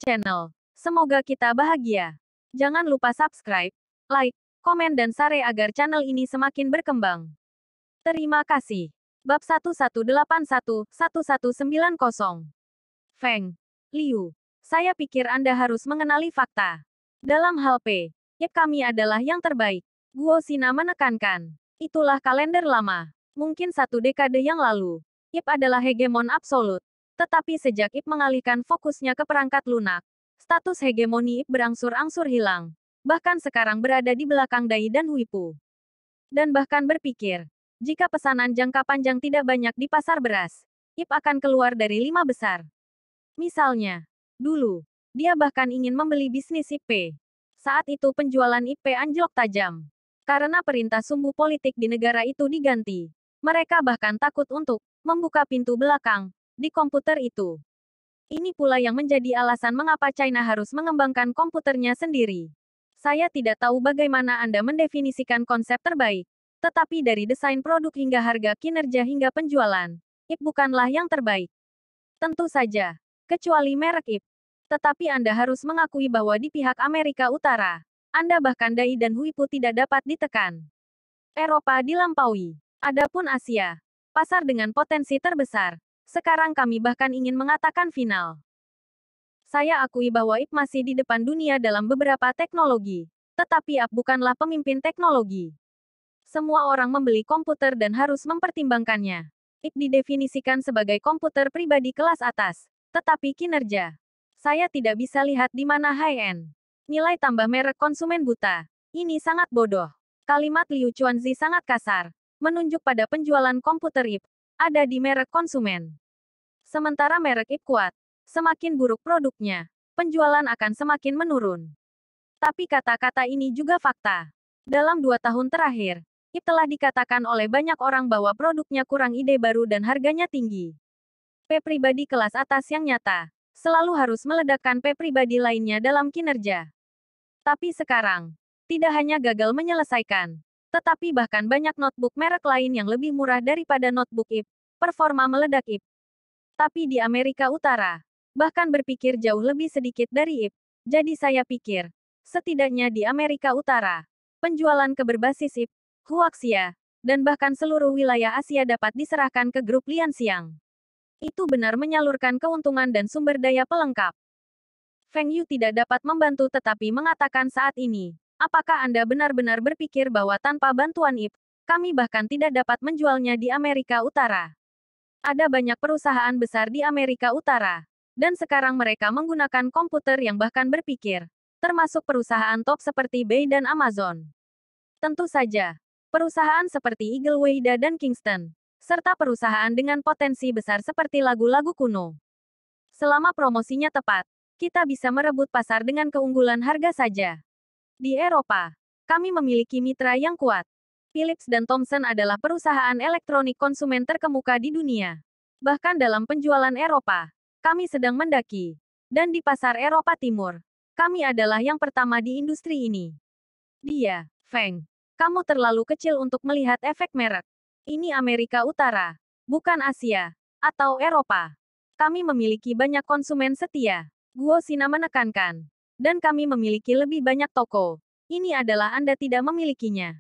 channel. Semoga kita bahagia. Jangan lupa subscribe, like, komen dan share agar channel ini semakin berkembang. Terima kasih. Bab 1181-1190. Feng Liu. Saya pikir Anda harus mengenali fakta. Dalam hal IP kami adalah yang terbaik. Guo Xina menekankan. Itulah kalender lama. Mungkin 1 dekade yang lalu. IP adalah hegemon absolut. Tetapi sejak IP mengalihkan fokusnya ke perangkat lunak, status hegemoni IP berangsur-angsur hilang. Bahkan sekarang berada di belakang Dai dan Huipu. Dan bahkan berpikir, jika pesanan jangka panjang tidak banyak di pasar beras, IP akan keluar dari 5 besar. Misalnya, dulu, dia bahkan ingin membeli bisnis IP. Saat itu penjualan IP anjlok tajam. Karena perintah sumbu politik di negara itu diganti. Mereka bahkan takut untuk membuka pintu belakang di komputer itu. Ini pula yang menjadi alasan mengapa China harus mengembangkan komputernya sendiri. Saya tidak tahu bagaimana Anda mendefinisikan konsep terbaik. Tetapi dari desain produk hingga harga kinerja hingga penjualan, IP bukanlah yang terbaik. Tentu saja, kecuali merek IP. Tetapi Anda harus mengakui bahwa di pihak Amerika Utara, Anda bahkan Dai dan Huipu tidak dapat ditekan. Eropa dilampaui. Adapun Asia, pasar dengan potensi terbesar. Sekarang kami bahkan ingin mengatakan final. Saya akui bahwa IP masih di depan dunia dalam beberapa teknologi. Tetapi IP bukanlah pemimpin teknologi. Semua orang membeli komputer dan harus mempertimbangkannya. IP didefinisikan sebagai komputer pribadi kelas atas. Tetapi kinerja, saya tidak bisa lihat di mana high-end. Nilai tambah merek konsumen buta. Ini sangat bodoh. Kalimat Liu Chuanzi sangat kasar. Menunjuk pada penjualan komputer IP. Ada di merek konsumen. Sementara merek IP kuat, semakin buruk produknya, penjualan akan semakin menurun. Tapi kata-kata ini juga fakta. Dalam 2 tahun terakhir, IP telah dikatakan oleh banyak orang bahwa produknya kurang ide baru dan harganya tinggi. P pribadi kelas atas yang nyata, selalu harus meledakkan P pribadi lainnya dalam kinerja. Tapi sekarang, tidak hanya gagal menyelesaikan, tetapi bahkan banyak notebook merek lain yang lebih murah daripada notebook IP. Performa meledak IP. Tapi di Amerika Utara, bahkan berpikir jauh lebih sedikit dari IP. Jadi saya pikir, setidaknya di Amerika Utara, penjualan ke berbasis IP, Huaxia, dan bahkan seluruh wilayah Asia dapat diserahkan ke grup Lianxiang. Itu benar menyalurkan keuntungan dan sumber daya pelengkap. Feng Yu tidak dapat membantu tetapi mengatakan saat ini, apakah Anda benar-benar berpikir bahwa tanpa bantuan IP, kami bahkan tidak dapat menjualnya di Amerika Utara? Ada banyak perusahaan besar di Amerika Utara, dan sekarang mereka menggunakan komputer yang bahkan berpikir, termasuk perusahaan top seperti eBay dan Amazon. Tentu saja, perusahaan seperti Eagle Weida dan Kingston, serta perusahaan dengan potensi besar seperti lagu-lagu kuno. Selama promosinya tepat, kita bisa merebut pasar dengan keunggulan harga saja. Di Eropa, kami memiliki mitra yang kuat. Philips dan Thomson adalah perusahaan elektronik konsumen terkemuka di dunia. Bahkan dalam penjualan Eropa, kami sedang mendaki. Dan di pasar Eropa Timur, kami adalah yang pertama di industri ini. Dia, Feng, kamu terlalu kecil untuk melihat efek merek. Ini Amerika Utara, bukan Asia, atau Eropa. Kami memiliki banyak konsumen setia. Guo Xina menekankan. Dan kami memiliki lebih banyak toko. Ini adalah Anda tidak memilikinya.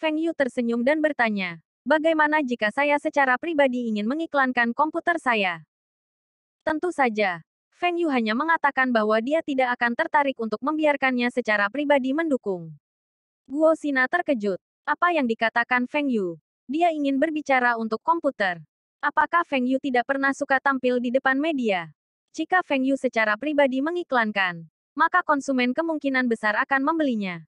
Feng Yu tersenyum dan bertanya, bagaimana jika saya secara pribadi ingin mengiklankan komputer saya? Tentu saja, Feng Yu hanya mengatakan bahwa dia tidak akan tertarik untuk membiarkannya secara pribadi mendukung. Guo Xina terkejut. Apa yang dikatakan Feng Yu? Dia ingin berbicara untuk komputer. Apakah Feng Yu tidak pernah suka tampil di depan media? Jika Feng Yu secara pribadi mengiklankan, maka konsumen kemungkinan besar akan membelinya.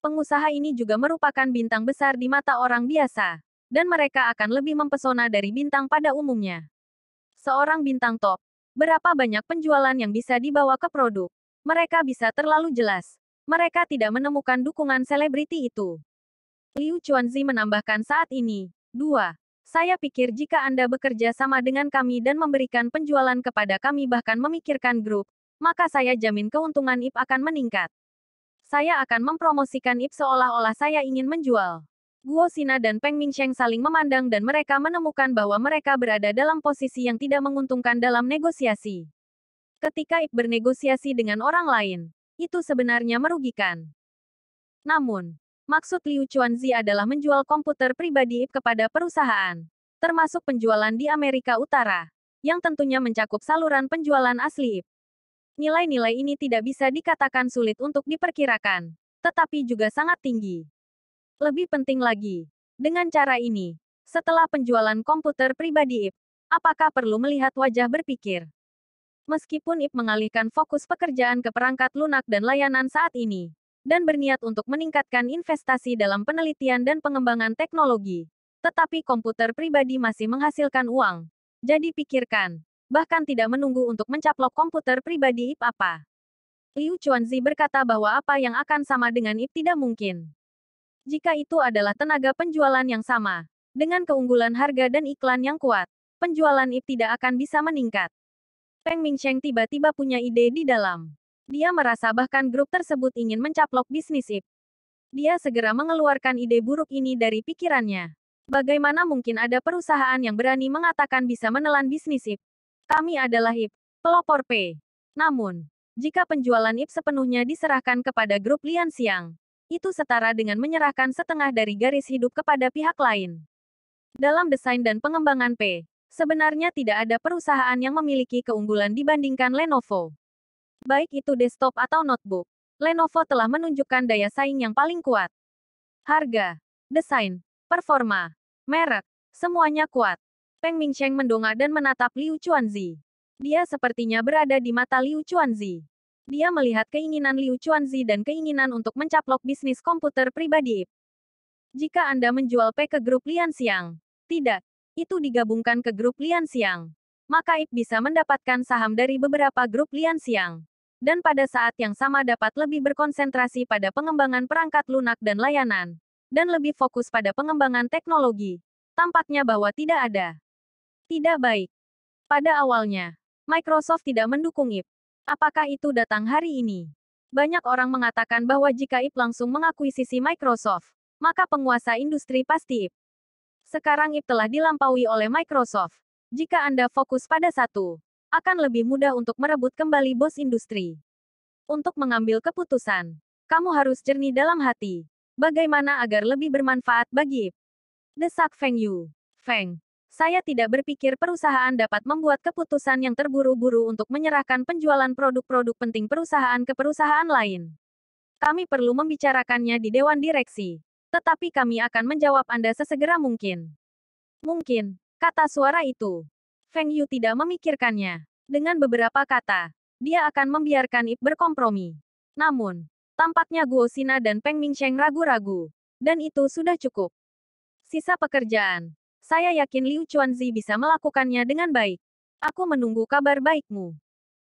Pengusaha ini juga merupakan bintang besar di mata orang biasa, dan mereka akan lebih mempesona dari bintang pada umumnya. Seorang bintang top, berapa banyak penjualan yang bisa dibawa ke produk? Mereka bisa terlalu jelas. Mereka tidak menemukan dukungan selebriti itu. Liu Chuanzi menambahkan saat ini. 2. Saya pikir jika Anda bekerja sama dengan kami dan memberikan penjualan kepada kami bahkan memikirkan grup, maka saya jamin keuntungan IP akan meningkat. Saya akan mempromosikan IP seolah-olah saya ingin menjual. Guo Xina dan Peng Mingsheng saling memandang dan mereka menemukan bahwa mereka berada dalam posisi yang tidak menguntungkan dalam negosiasi. Ketika Ip bernegosiasi dengan orang lain, itu sebenarnya merugikan. Namun, maksud Liu Chuanzi adalah menjual komputer pribadi Ip kepada perusahaan, termasuk penjualan di Amerika Utara, yang tentunya mencakup saluran penjualan asli Ip. Nilai-nilai ini tidak bisa dikatakan sulit untuk diperkirakan, tetapi juga sangat tinggi. Lebih penting lagi, dengan cara ini, setelah penjualan komputer pribadi Ip, apakah perlu melihat wajah berpikir? Meskipun Ip mengalihkan fokus pekerjaan ke perangkat lunak dan layanan saat ini, dan berniat untuk meningkatkan investasi dalam penelitian dan pengembangan teknologi, tetapi komputer pribadi masih menghasilkan uang. Jadi pikirkan, bahkan tidak menunggu untuk mencaplok komputer pribadi Ip apa. Liu Chuanzi berkata bahwa apa yang akan sama dengan Ip tidak mungkin. Jika itu adalah tenaga penjualan yang sama, dengan keunggulan harga dan iklan yang kuat, penjualan Ip tidak akan bisa meningkat. Peng Mingsheng tiba-tiba punya ide di dalam. Dia merasa bahkan grup tersebut ingin mencaplok bisnis Ip. Dia segera mengeluarkan ide buruk ini dari pikirannya. Bagaimana mungkin ada perusahaan yang berani mengatakan bisa menelan bisnis Ip? Kami adalah Ip, pelopor P. Namun, jika penjualan Ip sepenuhnya diserahkan kepada grup Lian Xiang, itu setara dengan menyerahkan setengah dari garis hidup kepada pihak lain. Dalam desain dan pengembangan P, sebenarnya tidak ada perusahaan yang memiliki keunggulan dibandingkan Lenovo. Baik itu desktop atau notebook, Lenovo telah menunjukkan daya saing yang paling kuat. Harga, desain, performa, merek, semuanya kuat. Peng Mingsheng mendongak dan menatap Liu Chuanzi. Dia sepertinya berada di mata Liu Chuanzi. Dia melihat keinginan Liu Chuanzi dan keinginan untuk mencaplok bisnis komputer pribadi Ip. Jika Anda menjual P ke grup Lian Xiang, tidak, itu digabungkan ke grup Lian Xiang, maka Ip bisa mendapatkan saham dari beberapa grup Lian Xiang. Dan pada saat yang sama dapat lebih berkonsentrasi pada pengembangan perangkat lunak dan layanan, dan lebih fokus pada pengembangan teknologi. Tampaknya bahwa tidak ada. Tidak baik. Pada awalnya, Microsoft tidak mendukung Ip. Apakah itu datang hari ini? Banyak orang mengatakan bahwa jika Ip langsung mengakuisisi Microsoft, maka penguasa industri pasti Ip. Sekarang Ip telah dilampaui oleh Microsoft. Jika Anda fokus pada satu, akan lebih mudah untuk merebut kembali bos industri. Untuk mengambil keputusan, kamu harus jernih dalam hati. Bagaimana agar lebih bermanfaat bagi Ip? Desak Feng Yu. Feng, saya tidak berpikir perusahaan dapat membuat keputusan yang terburu-buru untuk menyerahkan penjualan produk-produk penting perusahaan ke perusahaan lain. Kami perlu membicarakannya di Dewan Direksi. Tetapi kami akan menjawab Anda sesegera mungkin. Mungkin, kata suara itu. Feng Yu tidak memikirkannya. Dengan beberapa kata, dia akan membiarkan Ip berkompromi. Namun, tampaknya Guo Xina dan Peng Mingsheng ragu-ragu. Dan itu sudah cukup. Sisa pekerjaan. Saya yakin Liu Chuanzi bisa melakukannya dengan baik. Aku menunggu kabar baikmu.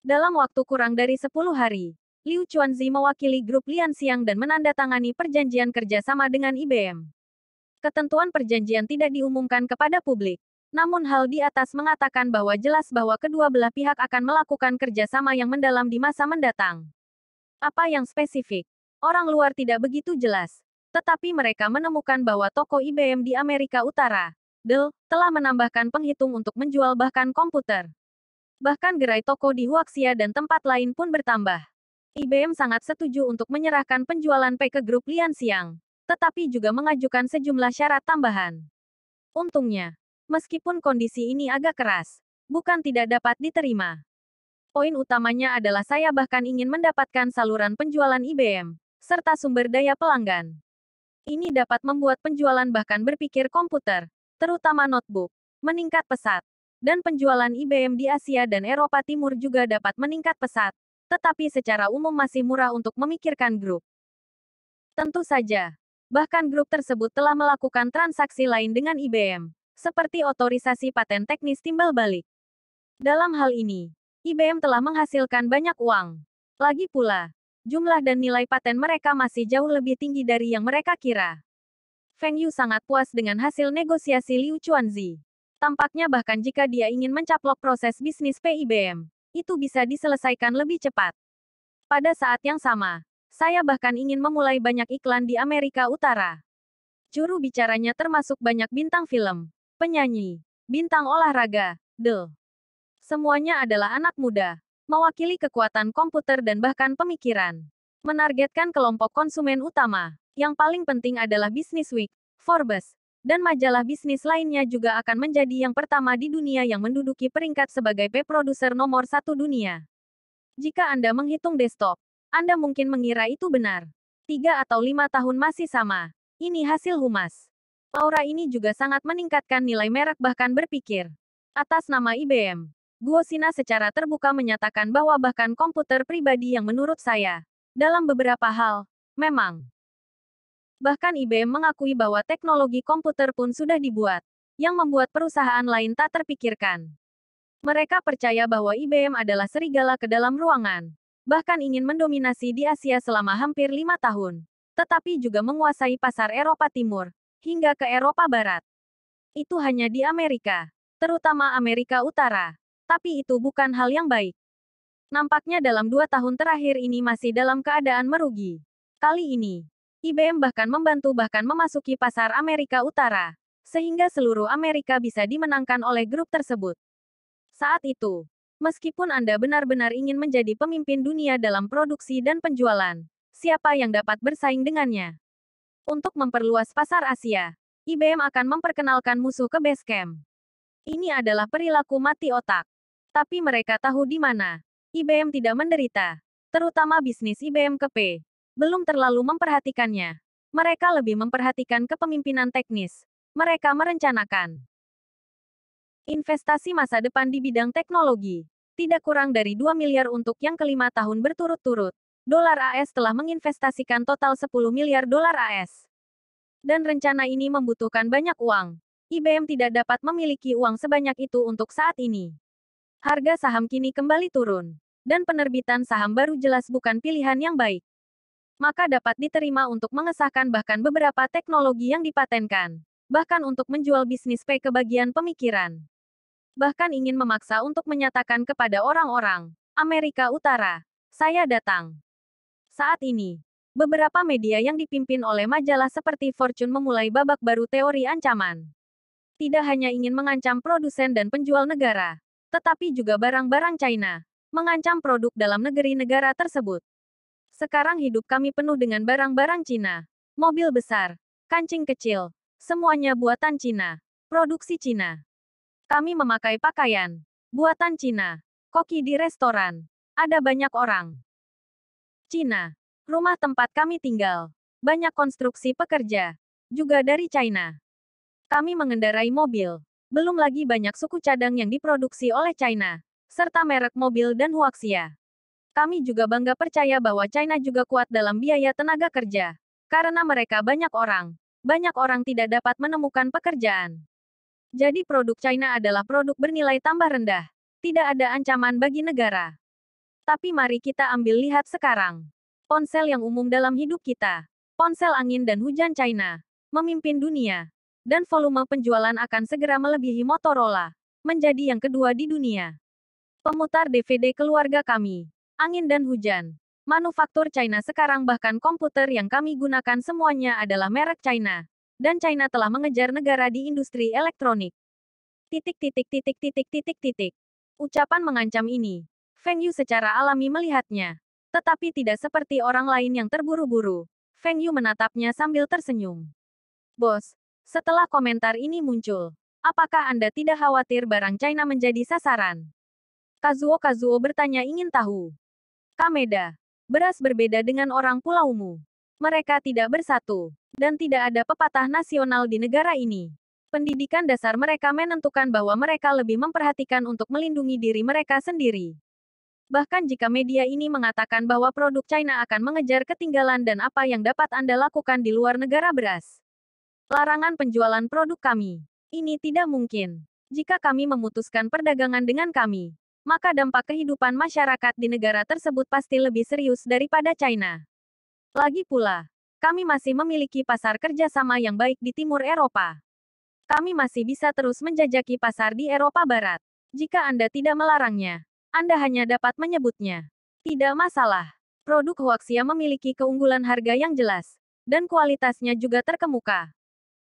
Dalam waktu kurang dari 10 hari, Liu Chuanzi mewakili grup Lian Xiang dan menandatangani perjanjian kerjasama dengan IBM. Ketentuan perjanjian tidak diumumkan kepada publik. Namun hal di atas mengatakan bahwa jelas bahwa kedua belah pihak akan melakukan kerjasama yang mendalam di masa mendatang. Apa yang spesifik? Orang luar tidak begitu jelas. Tetapi mereka menemukan bahwa toko IBM di Amerika Utara, Dell, telah menambahkan penghitung untuk menjual bahkan komputer. Bahkan gerai toko di Huaxia dan tempat lain pun bertambah. IBM sangat setuju untuk menyerahkan penjualan P ke grup Lian Xiang, tetapi juga mengajukan sejumlah syarat tambahan. Untungnya, meskipun kondisi ini agak keras, bukan tidak dapat diterima. Poin utamanya adalah saya bahkan ingin mendapatkan saluran penjualan IBM, serta sumber daya pelanggan. Ini dapat membuat penjualan bahkan berpikir komputer, terutama notebook, meningkat pesat. Dan penjualan IBM di Asia dan Eropa Timur juga dapat meningkat pesat, tetapi secara umum masih murah untuk memikirkan grup. Tentu saja, bahkan grup tersebut telah melakukan transaksi lain dengan IBM, seperti otorisasi paten teknis timbal balik. Dalam hal ini, IBM telah menghasilkan banyak uang. Lagi pula, jumlah dan nilai paten mereka masih jauh lebih tinggi dari yang mereka kira. Feng Yu sangat puas dengan hasil negosiasi Liu Chuanzi. Tampaknya bahkan jika dia ingin mencaplok proses bisnis PIBM, itu bisa diselesaikan lebih cepat. Pada saat yang sama, saya bahkan ingin memulai banyak iklan di Amerika Utara. Juru bicaranya termasuk banyak bintang film, penyanyi, bintang olahraga, Dell. Semuanya adalah anak muda. mewakili kekuatan komputer dan bahkan pemikiran. Menargetkan kelompok konsumen utama. Yang paling penting adalah Businessweek, Forbes, dan majalah bisnis lainnya juga akan menjadi yang pertama di dunia yang menduduki peringkat sebagai P-producer nomor 1 dunia. Jika Anda menghitung desktop, Anda mungkin mengira itu benar. 3 atau 5 tahun masih sama. Ini hasil humas. Aura ini juga sangat meningkatkan nilai merek bahkan berpikir. Atas nama IBM, Guo Xina secara terbuka menyatakan bahwa bahkan komputer pribadi yang menurut saya, dalam beberapa hal, memang. Bahkan IBM mengakui bahwa teknologi komputer pun sudah dibuat, yang membuat perusahaan lain tak terpikirkan. Mereka percaya bahwa IBM adalah serigala ke dalam ruangan, bahkan ingin mendominasi di Asia selama hampir 5 tahun, tetapi juga menguasai pasar Eropa Timur, hingga ke Eropa Barat. Itu hanya di Amerika, terutama Amerika Utara. Tapi itu bukan hal yang baik. Nampaknya dalam 2 tahun terakhir ini masih dalam keadaan merugi. Kali ini, IBM bahkan memasuki pasar Amerika Utara, sehingga seluruh Amerika bisa dimenangkan oleh grup tersebut. Saat itu, meskipun Anda benar-benar ingin menjadi pemimpin dunia dalam produksi dan penjualan, siapa yang dapat bersaing dengannya? Untuk memperluas pasar Asia, IBM akan memperkenalkan musuh ke Basecamp. Ini adalah perilaku mati otak. Tapi mereka tahu di mana IBM tidak menderita. Terutama bisnis IBM ke P. Belum terlalu memperhatikannya. Mereka lebih memperhatikan kepemimpinan teknis. Mereka merencanakan investasi masa depan di bidang teknologi. Tidak kurang dari 2 miliar untuk yang kelima tahun berturut-turut. Dolar AS telah menginvestasikan total 10 miliar dolar AS. Dan rencana ini membutuhkan banyak uang. IBM tidak dapat memiliki uang sebanyak itu untuk saat ini. Harga saham kini kembali turun. Dan penerbitan saham baru jelas bukan pilihan yang baik. Maka dapat diterima untuk mengesahkan bahkan beberapa teknologi yang dipatenkan. Bahkan untuk menjual bisnis P ke bagian pemikiran. Bahkan ingin memaksa untuk menyatakan kepada orang-orang Amerika Utara, saya datang. Saat ini, beberapa media yang dipimpin oleh majalah seperti Fortune memulai babak baru teori ancaman. Tidak hanya ingin mengancam produsen dan penjual negara, tetapi juga barang-barang China, mengancam produk dalam negeri negara tersebut. Sekarang hidup kami penuh dengan barang-barang Cina, mobil besar, kancing kecil, semuanya buatan Cina, produksi Cina. Kami memakai pakaian buatan Cina, koki di restoran, ada banyak orang Cina. Rumah tempat kami tinggal. Banyak konstruksi pekerja. Juga dari China. Kami mengendarai mobil. Belum lagi banyak suku cadang yang diproduksi oleh China. Serta merek mobil dan Huaxia. Kami juga bangga percaya bahwa China juga kuat dalam biaya tenaga kerja. Karena mereka banyak orang. Banyak orang tidak dapat menemukan pekerjaan. Jadi produk China adalah produk bernilai tambah rendah. Tidak ada ancaman bagi negara. Tapi mari kita ambil lihat sekarang. Ponsel yang umum dalam hidup kita. Ponsel angin dan hujan China. Memimpin dunia. Dan volume penjualan akan segera melebihi Motorola. Menjadi yang kedua di dunia. Pemutar DVD keluarga kami. Angin dan hujan. Manufaktur China sekarang bahkan komputer yang kami gunakan semuanya adalah merek China. Dan China telah mengejar negara di industri elektronik. Ucapan mengancam ini. Feng Yu secara alami melihatnya. Tetapi tidak seperti orang lain yang terburu-buru. Feng Yu menatapnya sambil tersenyum. Bos, setelah komentar ini muncul, apakah Anda tidak khawatir barang China menjadi sasaran? Kazuo bertanya ingin tahu. Kameda, beras berbeda dengan orang pulaumu. Mereka tidak bersatu, dan tidak ada pepatah nasional di negara ini. Pendidikan dasar mereka menentukan bahwa mereka lebih memperhatikan untuk melindungi diri mereka sendiri. Bahkan jika media ini mengatakan bahwa produk China akan mengejar ketinggalan dan apa yang dapat Anda lakukan di luar negara beras. Larangan penjualan produk kami. Ini tidak mungkin. Jika kami memutuskan perdagangan dengan kami, maka dampak kehidupan masyarakat di negara tersebut pasti lebih serius daripada China. Lagi pula, kami masih memiliki pasar kerjasama yang baik di timur Eropa. Kami masih bisa terus menjajaki pasar di Eropa Barat. Jika Anda tidak melarangnya, Anda hanya dapat menyebutnya. Tidak masalah. Produk Huaxia memiliki keunggulan harga yang jelas, dan kualitasnya juga terkemuka.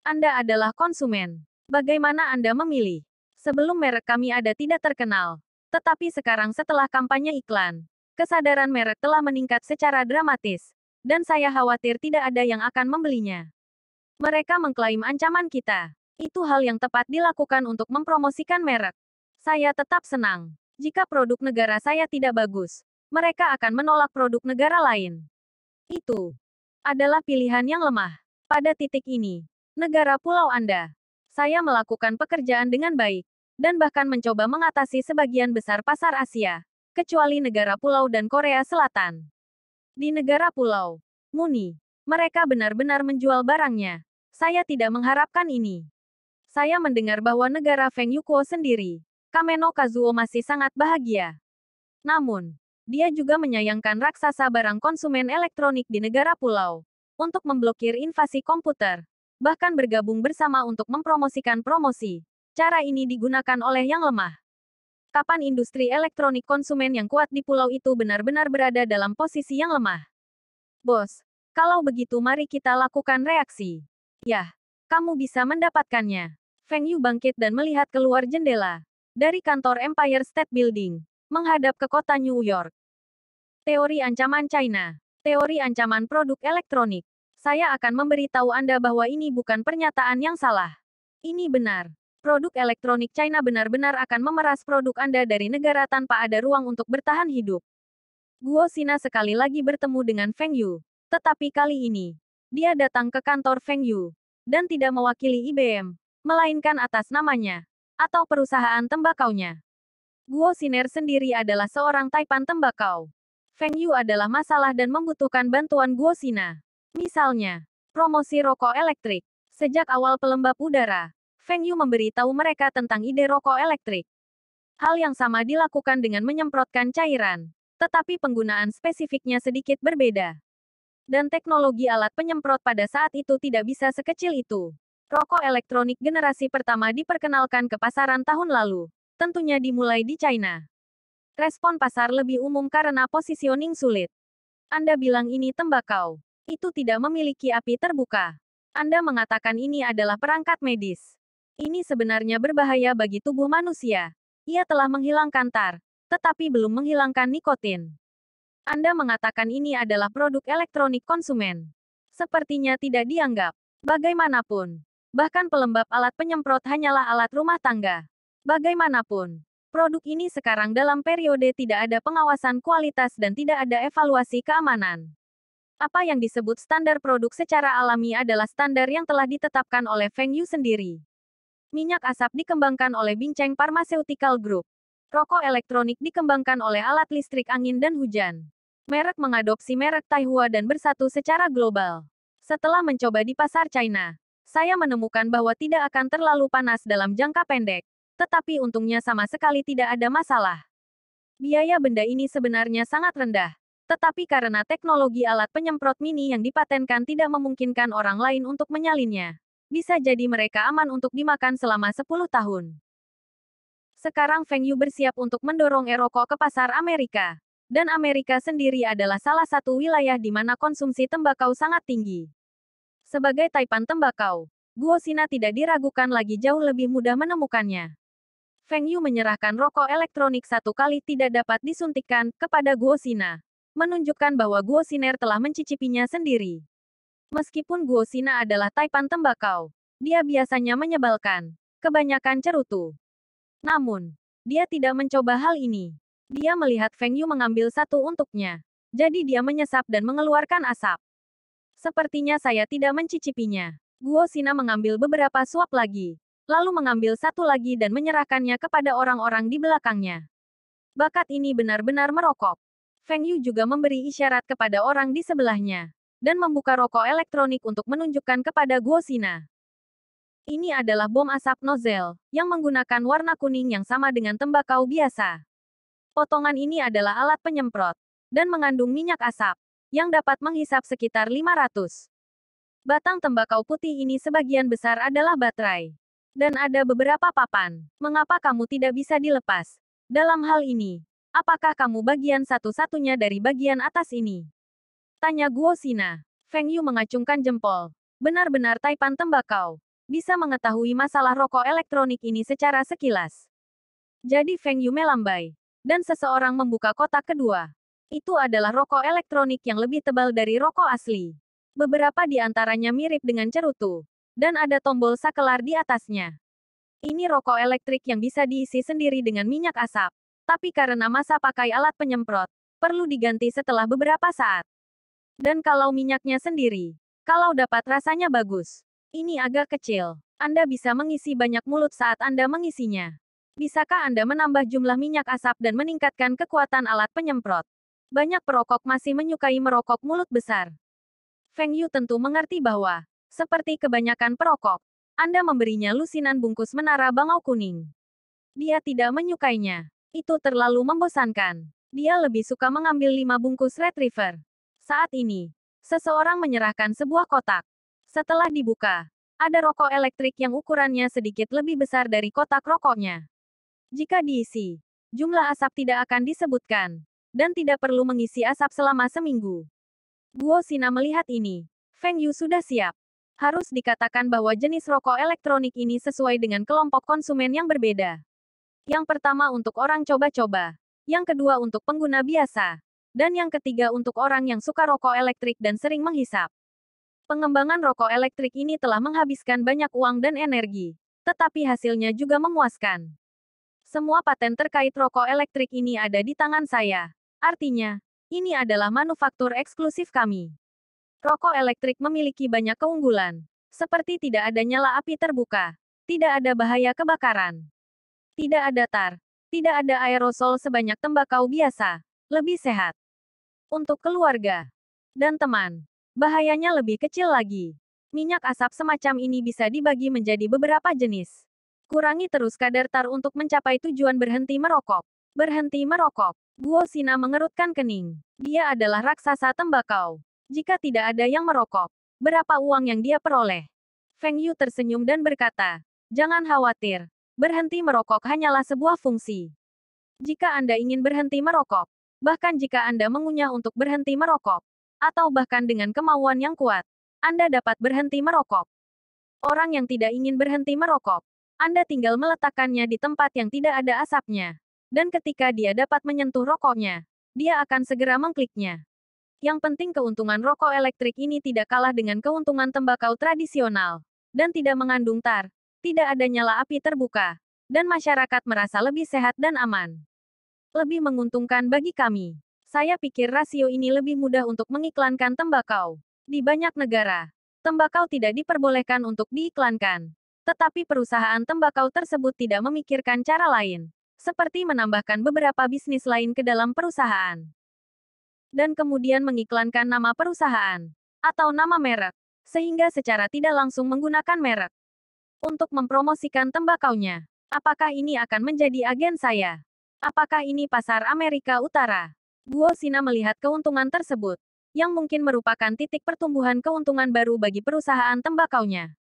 Anda adalah konsumen. Bagaimana Anda memilih? Sebelum merek kami ada tidak terkenal. Tetapi sekarang setelah kampanye iklan, kesadaran merek telah meningkat secara dramatis. Dan saya khawatir tidak ada yang akan membelinya. Mereka mengklaim ancaman kita. Itu hal yang tepat dilakukan untuk mempromosikan merek. Saya tetap senang. Jika produk negara saya tidak bagus, mereka akan menolak produk negara lain. Itu adalah pilihan yang lemah. Pada titik ini, negara pulau Anda, saya melakukan pekerjaan dengan baik, dan bahkan mencoba mengatasi sebagian besar pasar Asia, kecuali negara pulau dan Korea Selatan. Di negara pulau, Muni, mereka benar-benar menjual barangnya. Saya tidak mengharapkan ini. Saya mendengar bahwa negara Feng Yuko sendiri, Kameno Kazuo masih sangat bahagia. Namun, dia juga menyayangkan raksasa barang konsumen elektronik di negara pulau, untuk memblokir invasi komputer, bahkan bergabung bersama untuk mempromosikan promosi. Cara ini digunakan oleh yang lemah. Kapan industri elektronik konsumen yang kuat di pulau itu benar-benar berada dalam posisi yang lemah? Bos, kalau begitu mari kita lakukan reaksi. Yah, kamu bisa mendapatkannya. Feng Yu bangkit dan melihat keluar jendela. Dari kantor Empire State Building, menghadap ke kota New York. Teori ancaman China. Teori ancaman produk elektronik. Saya akan memberitahu Anda bahwa ini bukan pernyataan yang salah. Ini benar. Produk elektronik China benar-benar akan memeras produk Anda dari negara tanpa ada ruang untuk bertahan hidup. Guo Xina sekali lagi bertemu dengan Feng Yu. Tetapi kali ini, dia datang ke kantor Feng Yu. Dan tidak mewakili IBM, melainkan atas namanya, atau perusahaan tembakaunya. Guo Xiner sendiri adalah seorang taipan tembakau. Feng Yu adalah masalah dan membutuhkan bantuan Guo Xina. Misalnya, promosi rokok elektrik. Sejak awal pelembab udara, Feng Yu memberitahu mereka tentang ide rokok elektrik. Hal yang sama dilakukan dengan menyemprotkan cairan, tetapi penggunaan spesifiknya sedikit berbeda. Dan teknologi alat penyemprot pada saat itu tidak bisa sekecil itu. Rokok elektronik generasi pertama diperkenalkan ke pasaran tahun lalu. Tentunya dimulai di China. Respon pasar lebih umum karena positioning sulit. Anda bilang ini tembakau. Itu tidak memiliki api terbuka. Anda mengatakan ini adalah perangkat medis. Ini sebenarnya berbahaya bagi tubuh manusia. Ia telah menghilangkan tar, tetapi belum menghilangkan nikotin. Anda mengatakan ini adalah produk elektronik konsumen. Sepertinya tidak dianggap. Bagaimanapun, bahkan pelembab alat penyemprot hanyalah alat rumah tangga. Bagaimanapun, produk ini sekarang dalam periode tidak ada pengawasan kualitas dan tidak ada evaluasi keamanan. Apa yang disebut standar produk secara alami adalah standar yang telah ditetapkan oleh Feng Yu sendiri. Minyak asap dikembangkan oleh Bingcheng Pharmaceutical Group. Rokok elektronik dikembangkan oleh alat listrik angin dan hujan. Merek mengadopsi merek Taihua dan bersatu secara global. Setelah mencoba di pasar China, saya menemukan bahwa tidak akan terlalu panas dalam jangka pendek. Tetapi untungnya sama sekali tidak ada masalah. Biaya benda ini sebenarnya sangat rendah. Tetapi karena teknologi alat penyemprot mini yang dipatenkan tidak memungkinkan orang lain untuk menyalinnya, bisa jadi mereka aman untuk dimakan selama 10 tahun. Sekarang Feng Yu bersiap untuk mendorong e-rokok ke pasar Amerika. Dan Amerika sendiri adalah salah satu wilayah di mana konsumsi tembakau sangat tinggi. Sebagai taipan tembakau, Guo Xina tidak diragukan lagi jauh lebih mudah menemukannya. Feng Yu menyerahkan rokok elektronik satu kali tidak dapat disuntikkan kepada Guo Xina, menunjukkan bahwa Guo Xiner telah mencicipinya sendiri. Meskipun Guo Xina adalah taipan tembakau, dia biasanya menyebalkan, kebanyakan cerutu. Namun, dia tidak mencoba hal ini. Dia melihat Feng Yu mengambil satu untuknya. Jadi dia menyesap dan mengeluarkan asap. Sepertinya saya tidak mencicipinya. Guo Xina mengambil beberapa suap lagi. Lalu mengambil satu lagi dan menyerahkannya kepada orang-orang di belakangnya. Bakat ini benar-benar merokok. Feng Yu juga memberi isyarat kepada orang di sebelahnya. Dan membuka rokok elektronik untuk menunjukkan kepada Guo Xina. Ini adalah bom asap nozzle, yang menggunakan warna kuning yang sama dengan tembakau biasa. Potongan ini adalah alat penyemprot, dan mengandung minyak asap, yang dapat menghisap sekitar 500. Batang tembakau putih ini sebagian besar adalah baterai. Dan ada beberapa papan. Mengapa kamu tidak bisa dilepas? Dalam hal ini, apakah kamu bagian satu-satunya dari bagian atas ini? Tanya Guo Xina. Feng Yu mengacungkan jempol. Benar-benar taipan tembakau. Bisa mengetahui masalah rokok elektronik ini secara sekilas. Jadi Feng Yu melambai. Dan seseorang membuka kotak kedua. Itu adalah rokok elektronik yang lebih tebal dari rokok asli. Beberapa di antaranya mirip dengan cerutu. Dan ada tombol sakelar di atasnya. Ini rokok elektrik yang bisa diisi sendiri dengan minyak asap. Tapi karena masa pakai alat penyemprot, perlu diganti setelah beberapa saat. Dan kalau minyaknya sendiri, kalau dapat rasanya bagus. Ini agak kecil. Anda bisa mengisi banyak mulut saat Anda mengisinya. Bisakah Anda menambah jumlah minyak asap dan meningkatkan kekuatan alat penyemprot? Banyak perokok masih menyukai merokok mulut besar. Feng Yu tentu mengerti bahwa, seperti kebanyakan perokok, Anda memberinya lusinan bungkus menara bangau kuning. Dia tidak menyukainya. Itu terlalu membosankan. Dia lebih suka mengambil 5 bungkus retriever. Saat ini, seseorang menyerahkan sebuah kotak. Setelah dibuka, ada rokok elektrik yang ukurannya sedikit lebih besar dari kotak rokoknya. Jika diisi, jumlah asap tidak akan disebutkan, dan tidak perlu mengisi asap selama seminggu. Guo Sina melihat ini. Feng Yu sudah siap. Harus dikatakan bahwa jenis rokok elektronik ini sesuai dengan kelompok konsumen yang berbeda. Yang pertama untuk orang coba-coba, yang kedua untuk pengguna biasa, dan yang ketiga untuk orang yang suka rokok elektrik dan sering menghisap. Pengembangan rokok elektrik ini telah menghabiskan banyak uang dan energi, tetapi hasilnya juga memuaskan. Semua paten terkait rokok elektrik ini ada di tangan saya. Artinya, ini adalah manufaktur eksklusif kami. Rokok elektrik memiliki banyak keunggulan, seperti tidak ada nyala api terbuka, tidak ada bahaya kebakaran, tidak ada tar, tidak ada aerosol sebanyak tembakau biasa, lebih sehat. Untuk keluarga dan teman, bahayanya lebih kecil lagi. Minyak asap semacam ini bisa dibagi menjadi beberapa jenis. Kurangi terus kadar tar untuk mencapai tujuan berhenti merokok. Berhenti merokok. Guo Sina mengerutkan kening. Dia adalah raksasa tembakau. Jika tidak ada yang merokok, berapa uang yang dia peroleh? Feng Yu tersenyum dan berkata, jangan khawatir. Berhenti merokok hanyalah sebuah fungsi. Jika Anda ingin berhenti merokok, bahkan jika Anda mengunyah untuk berhenti merokok, atau bahkan dengan kemauan yang kuat, Anda dapat berhenti merokok. Orang yang tidak ingin berhenti merokok, Anda tinggal meletakkannya di tempat yang tidak ada asapnya. Dan ketika dia dapat menyentuh rokoknya, dia akan segera mengkliknya. Yang penting keuntungan rokok elektrik ini tidak kalah dengan keuntungan tembakau tradisional, dan tidak mengandung tar, tidak ada nyala api terbuka, dan masyarakat merasa lebih sehat dan aman. Lebih menguntungkan bagi kami. Saya pikir rasio ini lebih mudah untuk mengiklankan tembakau. Di banyak negara, tembakau tidak diperbolehkan untuk diiklankan. Tetapi perusahaan tembakau tersebut tidak memikirkan cara lain, seperti menambahkan beberapa bisnis lain ke dalam perusahaan. Dan kemudian mengiklankan nama perusahaan, atau nama merek, sehingga secara tidak langsung menggunakan merek untuk mempromosikan tembakaunya. Apakah ini akan menjadi agen saya? Apakah ini pasar Amerika Utara? Guo Sina melihat keuntungan tersebut, yang mungkin merupakan titik pertumbuhan keuntungan baru bagi perusahaan tembakaunya.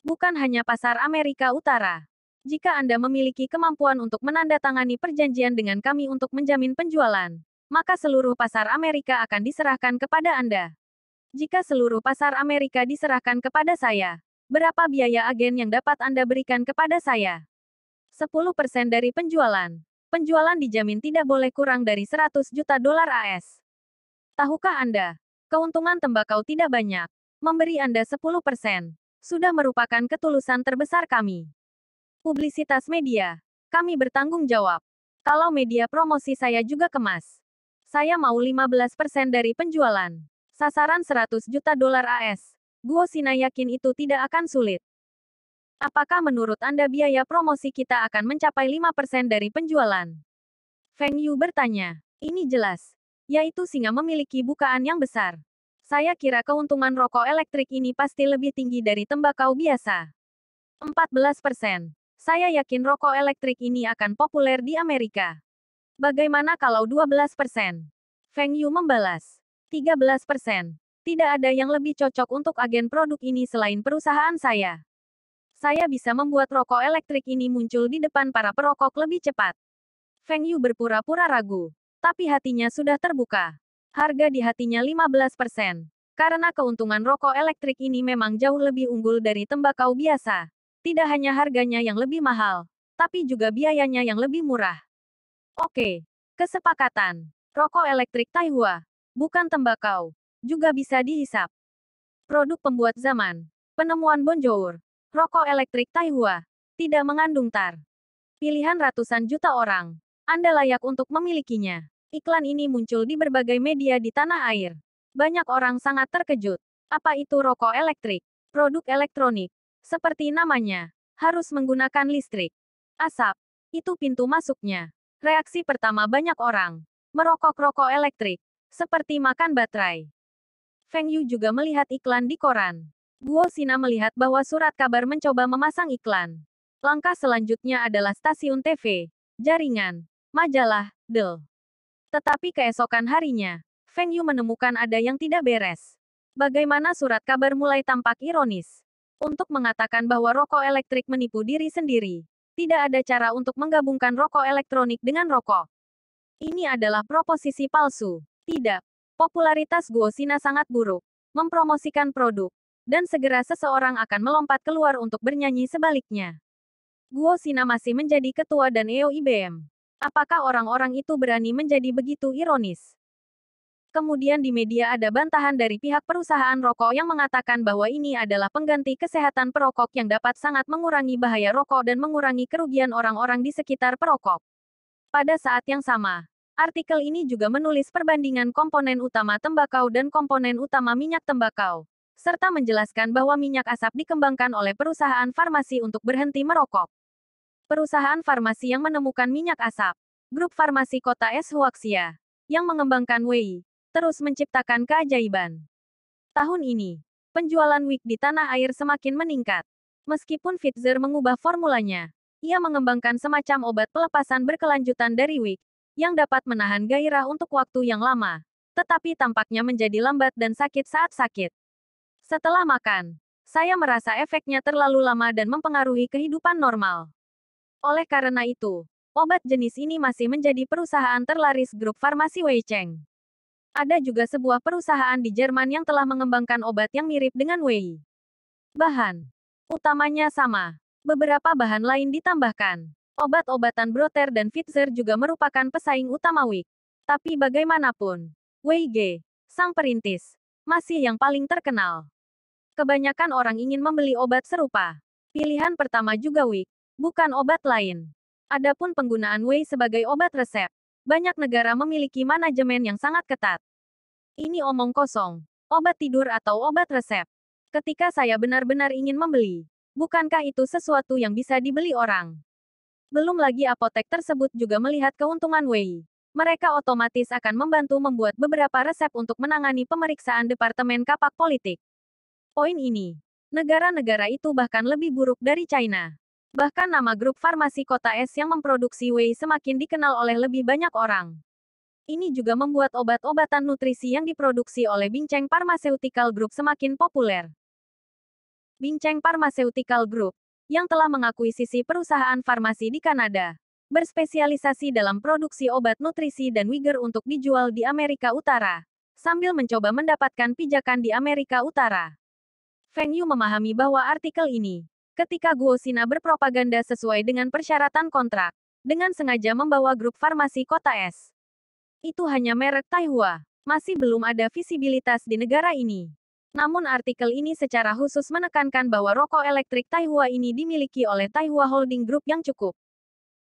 Bukan hanya pasar Amerika Utara. Jika Anda memiliki kemampuan untuk menandatangani perjanjian dengan kami untuk menjamin penjualan, maka seluruh pasar Amerika akan diserahkan kepada Anda. Jika seluruh pasar Amerika diserahkan kepada saya, berapa biaya agen yang dapat Anda berikan kepada saya? 10% dari penjualan. Penjualan dijamin tidak boleh kurang dari 100 juta dolar AS. Tahukah Anda, keuntungan tembakau tidak banyak. Memberi Anda 10% sudah merupakan ketulusan terbesar kami. Publisitas media. Kami bertanggung jawab. Kalau media promosi saya juga kemas. Saya mau 15% dari penjualan. Sasaran 100 juta dolar AS. Guo Sina yakin itu tidak akan sulit. Apakah menurut Anda biaya promosi kita akan mencapai 5% dari penjualan? Feng Yu bertanya. Ini jelas. Yaitu singa memiliki bukaan yang besar. Saya kira keuntungan rokok elektrik ini pasti lebih tinggi dari tembakau biasa. 14%. Saya yakin rokok elektrik ini akan populer di Amerika. Bagaimana kalau 12%? Feng Yu membalas. 13%. Tidak ada yang lebih cocok untuk agen produk ini selain perusahaan saya. Saya bisa membuat rokok elektrik ini muncul di depan para perokok lebih cepat. Feng Yu berpura-pura ragu. Tapi hatinya sudah terbuka. Harga di hatinya 15%. Karena keuntungan rokok elektrik ini memang jauh lebih unggul dari tembakau biasa. Tidak hanya harganya yang lebih mahal, tapi juga biayanya yang lebih murah. Oke, Kesepakatan. Rokok elektrik Taihua. Bukan tembakau. Juga bisa dihisap. Produk pembuat zaman. Penemuan Bonjour. Rokok elektrik Taihua. Tidak mengandung tar. Pilihan ratusan juta orang. Anda layak untuk memilikinya. Iklan ini muncul di berbagai media di tanah air. Banyak orang sangat terkejut. Apa itu rokok elektrik? Produk elektronik. Seperti namanya. Harus menggunakan listrik. Asap. Itu pintu masuknya. Reaksi pertama banyak orang. Merokok rokok elektrik. Seperti makan baterai. Feng Yu juga melihat iklan di koran. Guo Xina melihat bahwa surat kabar mencoba memasang iklan. Langkah selanjutnya adalah stasiun TV, jaringan, majalah, del. Tetapi keesokan harinya, Feng Yu menemukan ada yang tidak beres. Bagaimana surat kabar mulai tampak ironis. Untuk mengatakan bahwa rokok elektrik menipu diri sendiri. Tidak ada cara untuk menggabungkan rokok elektronik dengan rokok. Ini adalah proposisi palsu. Tidak. Popularitas Guo Xina sangat buruk. Mempromosikan produk. Dan segera seseorang akan melompat keluar untuk bernyanyi sebaliknya. Guo Xina masih menjadi ketua dan EO IBM. Apakah orang-orang itu berani menjadi begitu ironis? Kemudian di media ada bantahan dari pihak perusahaan rokok yang mengatakan bahwa ini adalah pengganti kesehatan perokok yang dapat sangat mengurangi bahaya rokok dan mengurangi kerugian orang-orang di sekitar perokok. Pada saat yang sama, artikel ini juga menulis perbandingan komponen utama tembakau dan komponen utama minyak tembakau, serta menjelaskan bahwa minyak asap dikembangkan oleh perusahaan farmasi untuk berhenti merokok. Perusahaan farmasi yang menemukan minyak asap, grup farmasi kota Es Huaxia, yang mengembangkan Wei, terus menciptakan keajaiban. Tahun ini, penjualan Wick di tanah air semakin meningkat. Meskipun Pfizer mengubah formulanya, ia mengembangkan semacam obat pelepasan berkelanjutan dari Wick, yang dapat menahan gairah untuk waktu yang lama, tetapi tampaknya menjadi lambat dan sakit saat sakit. Setelah makan, saya merasa efeknya terlalu lama dan mempengaruhi kehidupan normal. Oleh karena itu, obat jenis ini masih menjadi perusahaan terlaris grup farmasi Weicheng. Ada juga sebuah perusahaan di Jerman yang telah mengembangkan obat yang mirip dengan Wei. Bahan utamanya sama. Beberapa bahan lain ditambahkan. Obat-obatan Broter dan Pfizer juga merupakan pesaing utama Wick. Tapi bagaimanapun, Wei Ge, sang perintis, masih yang paling terkenal. Kebanyakan orang ingin membeli obat serupa. Pilihan pertama juga Wick, bukan obat lain. Adapun penggunaan Wei sebagai obat resep, banyak negara memiliki manajemen yang sangat ketat. Ini omong kosong. Obat tidur atau obat resep. Ketika saya benar-benar ingin membeli, bukankah itu sesuatu yang bisa dibeli orang? Belum lagi apotek tersebut juga melihat keuntungan Wei. Mereka otomatis akan membantu membuat beberapa resep untuk menangani pemeriksaan Departemen Kapak Politik. Poin ini, negara-negara itu bahkan lebih buruk dari China. Bahkan nama grup farmasi kota Es yang memproduksi Wei semakin dikenal oleh lebih banyak orang. Ini juga membuat obat-obatan nutrisi yang diproduksi oleh Bingcheng Pharmaceutical Group semakin populer. Bingcheng Pharmaceutical Group, yang telah mengakuisisi perusahaan farmasi di Kanada, berspesialisasi dalam produksi obat nutrisi dan Wiger untuk dijual di Amerika Utara, sambil mencoba mendapatkan pijakan di Amerika Utara. Feng Yu memahami bahwa artikel ini, ketika Guo Xina berpropaganda sesuai dengan persyaratan kontrak, dengan sengaja membawa grup farmasi kota Es. Itu hanya merek Taihua. Masih belum ada visibilitas di negara ini. Namun artikel ini secara khusus menekankan bahwa rokok elektrik Taihua ini dimiliki oleh Taihua Holding Group yang cukup.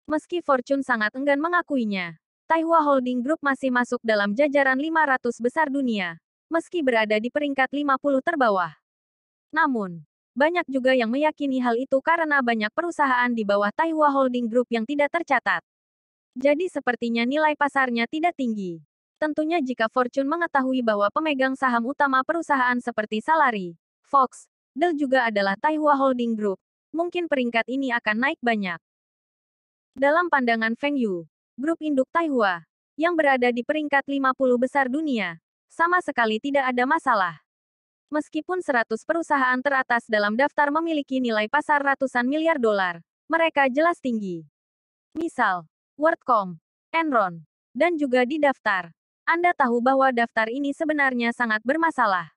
Meski Fortune sangat enggan mengakuinya, Taihua Holding Group masih masuk dalam jajaran 500 besar dunia, meski berada di peringkat 50 terbawah. Namun, banyak juga yang meyakini hal itu karena banyak perusahaan di bawah Taihua Holding Group yang tidak tercatat. Jadi sepertinya nilai pasarnya tidak tinggi. Tentunya jika Fortune mengetahui bahwa pemegang saham utama perusahaan seperti Salary, Fox, Dell juga adalah Taihua Holding Group, mungkin peringkat ini akan naik banyak. Dalam pandangan Feng Yu, grup induk Taihua, yang berada di peringkat 50 besar dunia, sama sekali tidak ada masalah. Meskipun 100 perusahaan teratas dalam daftar memiliki nilai pasar ratusan miliar dolar, mereka jelas tinggi. Misal, WorldCom, Enron, dan juga di daftar. Anda tahu bahwa daftar ini sebenarnya sangat bermasalah.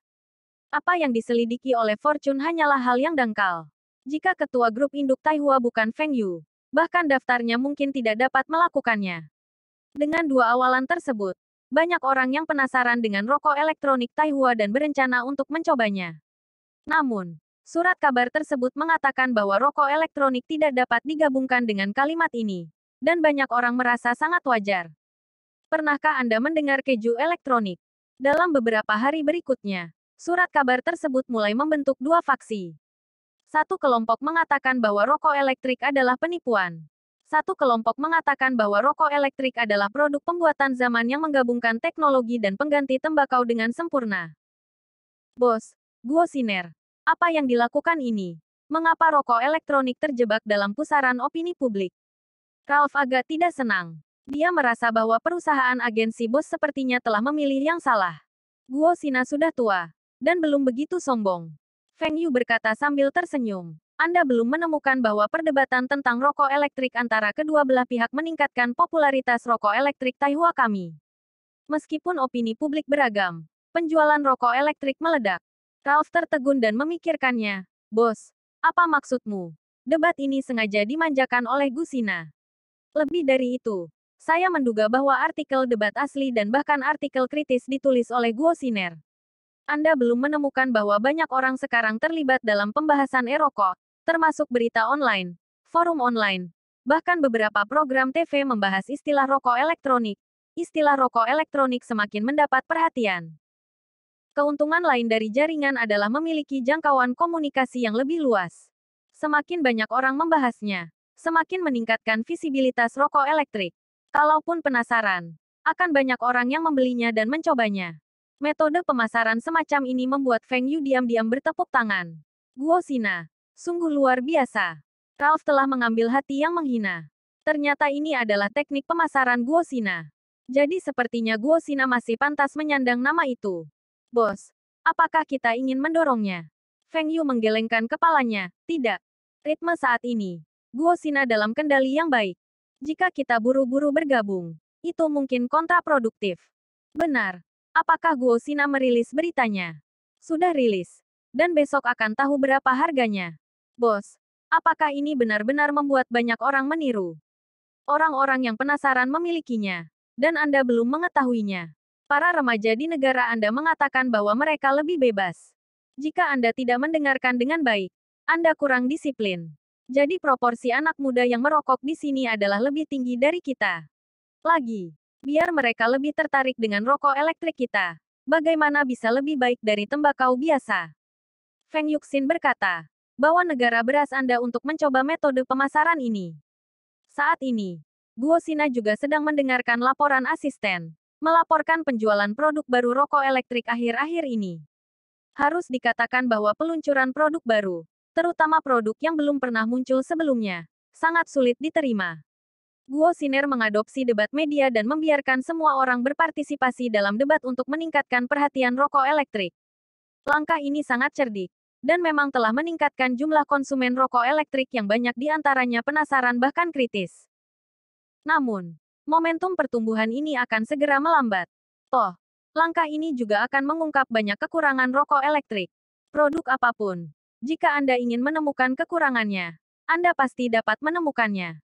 Apa yang diselidiki oleh Fortune hanyalah hal yang dangkal. Jika ketua grup induk Taihua bukan Feng Yu, bahkan daftarnya mungkin tidak dapat melakukannya. Dengan dua awalan tersebut, banyak orang yang penasaran dengan rokok elektronik Taihua dan berencana untuk mencobanya. Namun, surat kabar tersebut mengatakan bahwa rokok elektronik tidak dapat digabungkan dengan kalimat ini. Dan banyak orang merasa sangat wajar. Pernahkah Anda mendengar keju elektronik? Dalam beberapa hari berikutnya, surat kabar tersebut mulai membentuk dua faksi. Satu kelompok mengatakan bahwa rokok elektrik adalah penipuan. Satu kelompok mengatakan bahwa rokok elektrik adalah produk pembuatan zaman yang menggabungkan teknologi dan pengganti tembakau dengan sempurna. Bos, Guo Xiner, apa yang dilakukan ini? Mengapa rokok elektronik terjebak dalam pusaran opini publik? Ralph agak tidak senang. Dia merasa bahwa perusahaan agensi bos sepertinya telah memilih yang salah. Guo Xina sudah tua, dan belum begitu sombong. Feng Yu berkata sambil tersenyum. Anda belum menemukan bahwa perdebatan tentang rokok elektrik antara kedua belah pihak meningkatkan popularitas rokok elektrik Taihua kami. Meskipun opini publik beragam, penjualan rokok elektrik meledak. Ralph tertegun dan memikirkannya. Bos, apa maksudmu? Debat ini sengaja dimanjakan oleh Gu Xina. Lebih dari itu, saya menduga bahwa artikel debat asli dan bahkan artikel kritis ditulis oleh Guo Xiner. Anda belum menemukan bahwa banyak orang sekarang terlibat dalam pembahasan e-rokok, termasuk berita online, forum online, bahkan beberapa program TV membahas istilah rokok elektronik. Istilah rokok elektronik semakin mendapat perhatian. Keuntungan lain dari jaringan adalah memiliki jangkauan komunikasi yang lebih luas. Semakin banyak orang membahasnya, semakin meningkatkan visibilitas rokok elektrik. Kalaupun penasaran, akan banyak orang yang membelinya dan mencobanya. Metode pemasaran semacam ini membuat Feng Yu diam-diam bertepuk tangan. Guo Xina, sungguh luar biasa. Ralph telah mengambil hati yang menghina. Ternyata ini adalah teknik pemasaran Guo Xina. Jadi sepertinya Guo Xina masih pantas menyandang nama itu. Bos, apakah kita ingin mendorongnya? Feng Yu menggelengkan kepalanya. Tidak. Ritme saat ini, Guo Xina dalam kendali yang baik. Jika kita buru-buru bergabung, itu mungkin kontraproduktif. Benar. Apakah Guo Xina merilis beritanya? Sudah rilis. Dan besok akan tahu berapa harganya. Bos, apakah ini benar-benar membuat banyak orang meniru? Orang-orang yang penasaran memilikinya. Dan Anda belum mengetahuinya. Para remaja di negara Anda mengatakan bahwa mereka lebih bebas. Jika Anda tidak mendengarkan dengan baik, Anda kurang disiplin. Jadi proporsi anak muda yang merokok di sini adalah lebih tinggi dari kita. Lagi. Biar mereka lebih tertarik dengan rokok elektrik kita. Bagaimana bisa lebih baik dari tembakau biasa? Feng Yuxin berkata, bawa negara beras Anda untuk mencoba metode pemasaran ini. Saat ini, Guo Xina juga sedang mendengarkan laporan asisten. Melaporkan penjualan produk baru rokok elektrik akhir-akhir ini. Harus dikatakan bahwa peluncuran produk baru, terutama produk yang belum pernah muncul sebelumnya, sangat sulit diterima. Guo Xiner mengadopsi debat media dan membiarkan semua orang berpartisipasi dalam debat untuk meningkatkan perhatian rokok elektrik. Langkah ini sangat cerdik, dan memang telah meningkatkan jumlah konsumen rokok elektrik yang banyak di antaranya penasaran bahkan kritis. Namun, momentum pertumbuhan ini akan segera melambat. Toh, langkah ini juga akan mengungkap banyak kekurangan rokok elektrik. Produk apapun, jika Anda ingin menemukan kekurangannya, Anda pasti dapat menemukannya.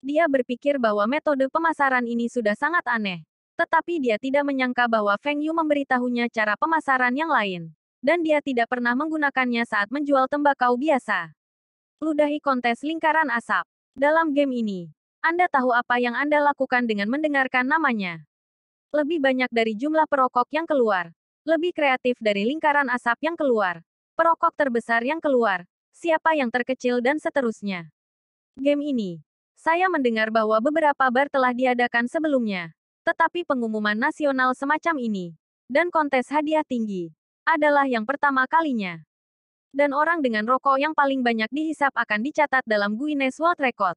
Dia berpikir bahwa metode pemasaran ini sudah sangat aneh. Tetapi dia tidak menyangka bahwa Feng Yu memberitahunya cara pemasaran yang lain. Dan dia tidak pernah menggunakannya saat menjual tembakau biasa. Ludahi kontes lingkaran asap. Dalam game ini, Anda tahu apa yang Anda lakukan dengan mendengarkan namanya. Lebih banyak dari jumlah perokok yang keluar. Lebih kreatif dari lingkaran asap yang keluar. Perokok terbesar yang keluar. Siapa yang terkecil dan seterusnya. Game ini. Saya mendengar bahwa beberapa bar telah diadakan sebelumnya. Tetapi pengumuman nasional semacam ini, dan kontes hadiah tinggi, adalah yang pertama kalinya. Dan orang dengan rokok yang paling banyak dihisap akan dicatat dalam Guinness World Record.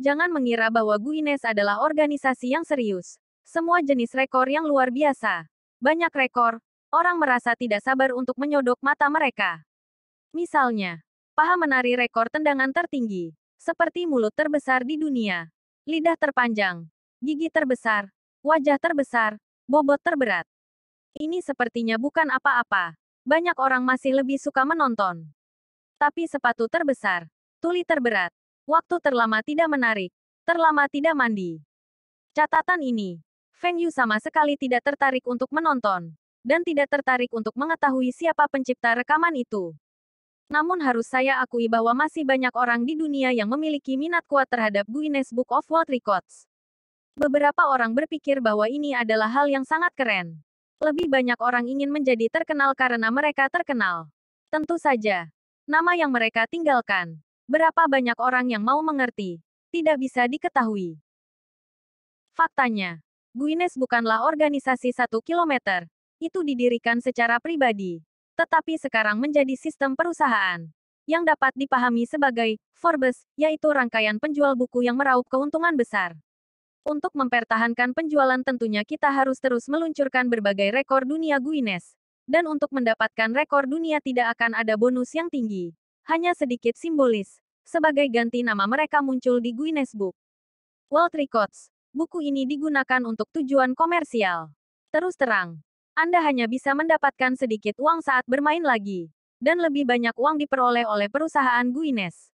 Jangan mengira bahwa Guinness adalah organisasi yang serius. Semua jenis rekor yang luar biasa. Banyak rekor, orang merasa tidak sabar untuk menyodok mata mereka. Misalnya, paha menari rekor tendangan tertinggi. Seperti mulut terbesar di dunia, lidah terpanjang, gigi terbesar, wajah terbesar, bobot terberat. Ini sepertinya bukan apa-apa. Banyak orang masih lebih suka menonton. Tapi sepatu terbesar, tuli terberat, waktu terlama tidak menarik, terlama tidak mandi. Catatan ini, Feng Yu sama sekali tidak tertarik untuk menonton, dan tidak tertarik untuk mengetahui siapa pencipta rekaman itu. Namun harus saya akui bahwa masih banyak orang di dunia yang memiliki minat kuat terhadap Guinness Book of World Records. Beberapa orang berpikir bahwa ini adalah hal yang sangat keren. Lebih banyak orang ingin menjadi terkenal karena mereka terkenal. Tentu saja, nama yang mereka tinggalkan. Berapa banyak orang yang mau mengerti, tidak bisa diketahui. Faktanya, Guinness bukanlah organisasi 1 kilometer. Itu didirikan secara pribadi. Tetapi sekarang menjadi sistem perusahaan. Yang dapat dipahami sebagai Forbes, yaitu rangkaian penjual buku yang meraup keuntungan besar. Untuk mempertahankan penjualan tentunya kita harus terus meluncurkan berbagai rekor dunia Guinness. Dan untuk mendapatkan rekor dunia tidak akan ada bonus yang tinggi. Hanya sedikit simbolis. Sebagai ganti nama mereka muncul di Guinness Book World Records. Buku ini digunakan untuk tujuan komersial. Terus terang, Anda hanya bisa mendapatkan sedikit uang saat bermain lagi. Dan lebih banyak uang diperoleh oleh perusahaan Guinness.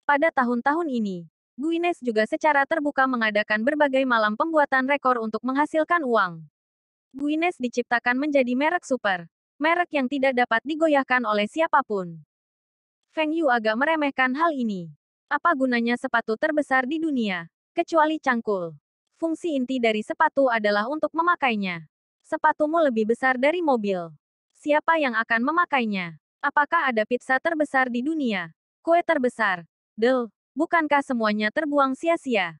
Pada tahun-tahun ini, Guinness juga secara terbuka mengadakan berbagai malam pembuatan rekor untuk menghasilkan uang. Guinness diciptakan menjadi merek super. Merek yang tidak dapat digoyahkan oleh siapapun. Feng Yu agak meremehkan hal ini. Apa gunanya sepatu terbesar di dunia, kecuali cangkul? Fungsi inti dari sepatu adalah untuk memakainya. Sepatumu lebih besar dari mobil. Siapa yang akan memakainya? Apakah ada pizza terbesar di dunia? Kue terbesar? Bukankah semuanya terbuang sia-sia?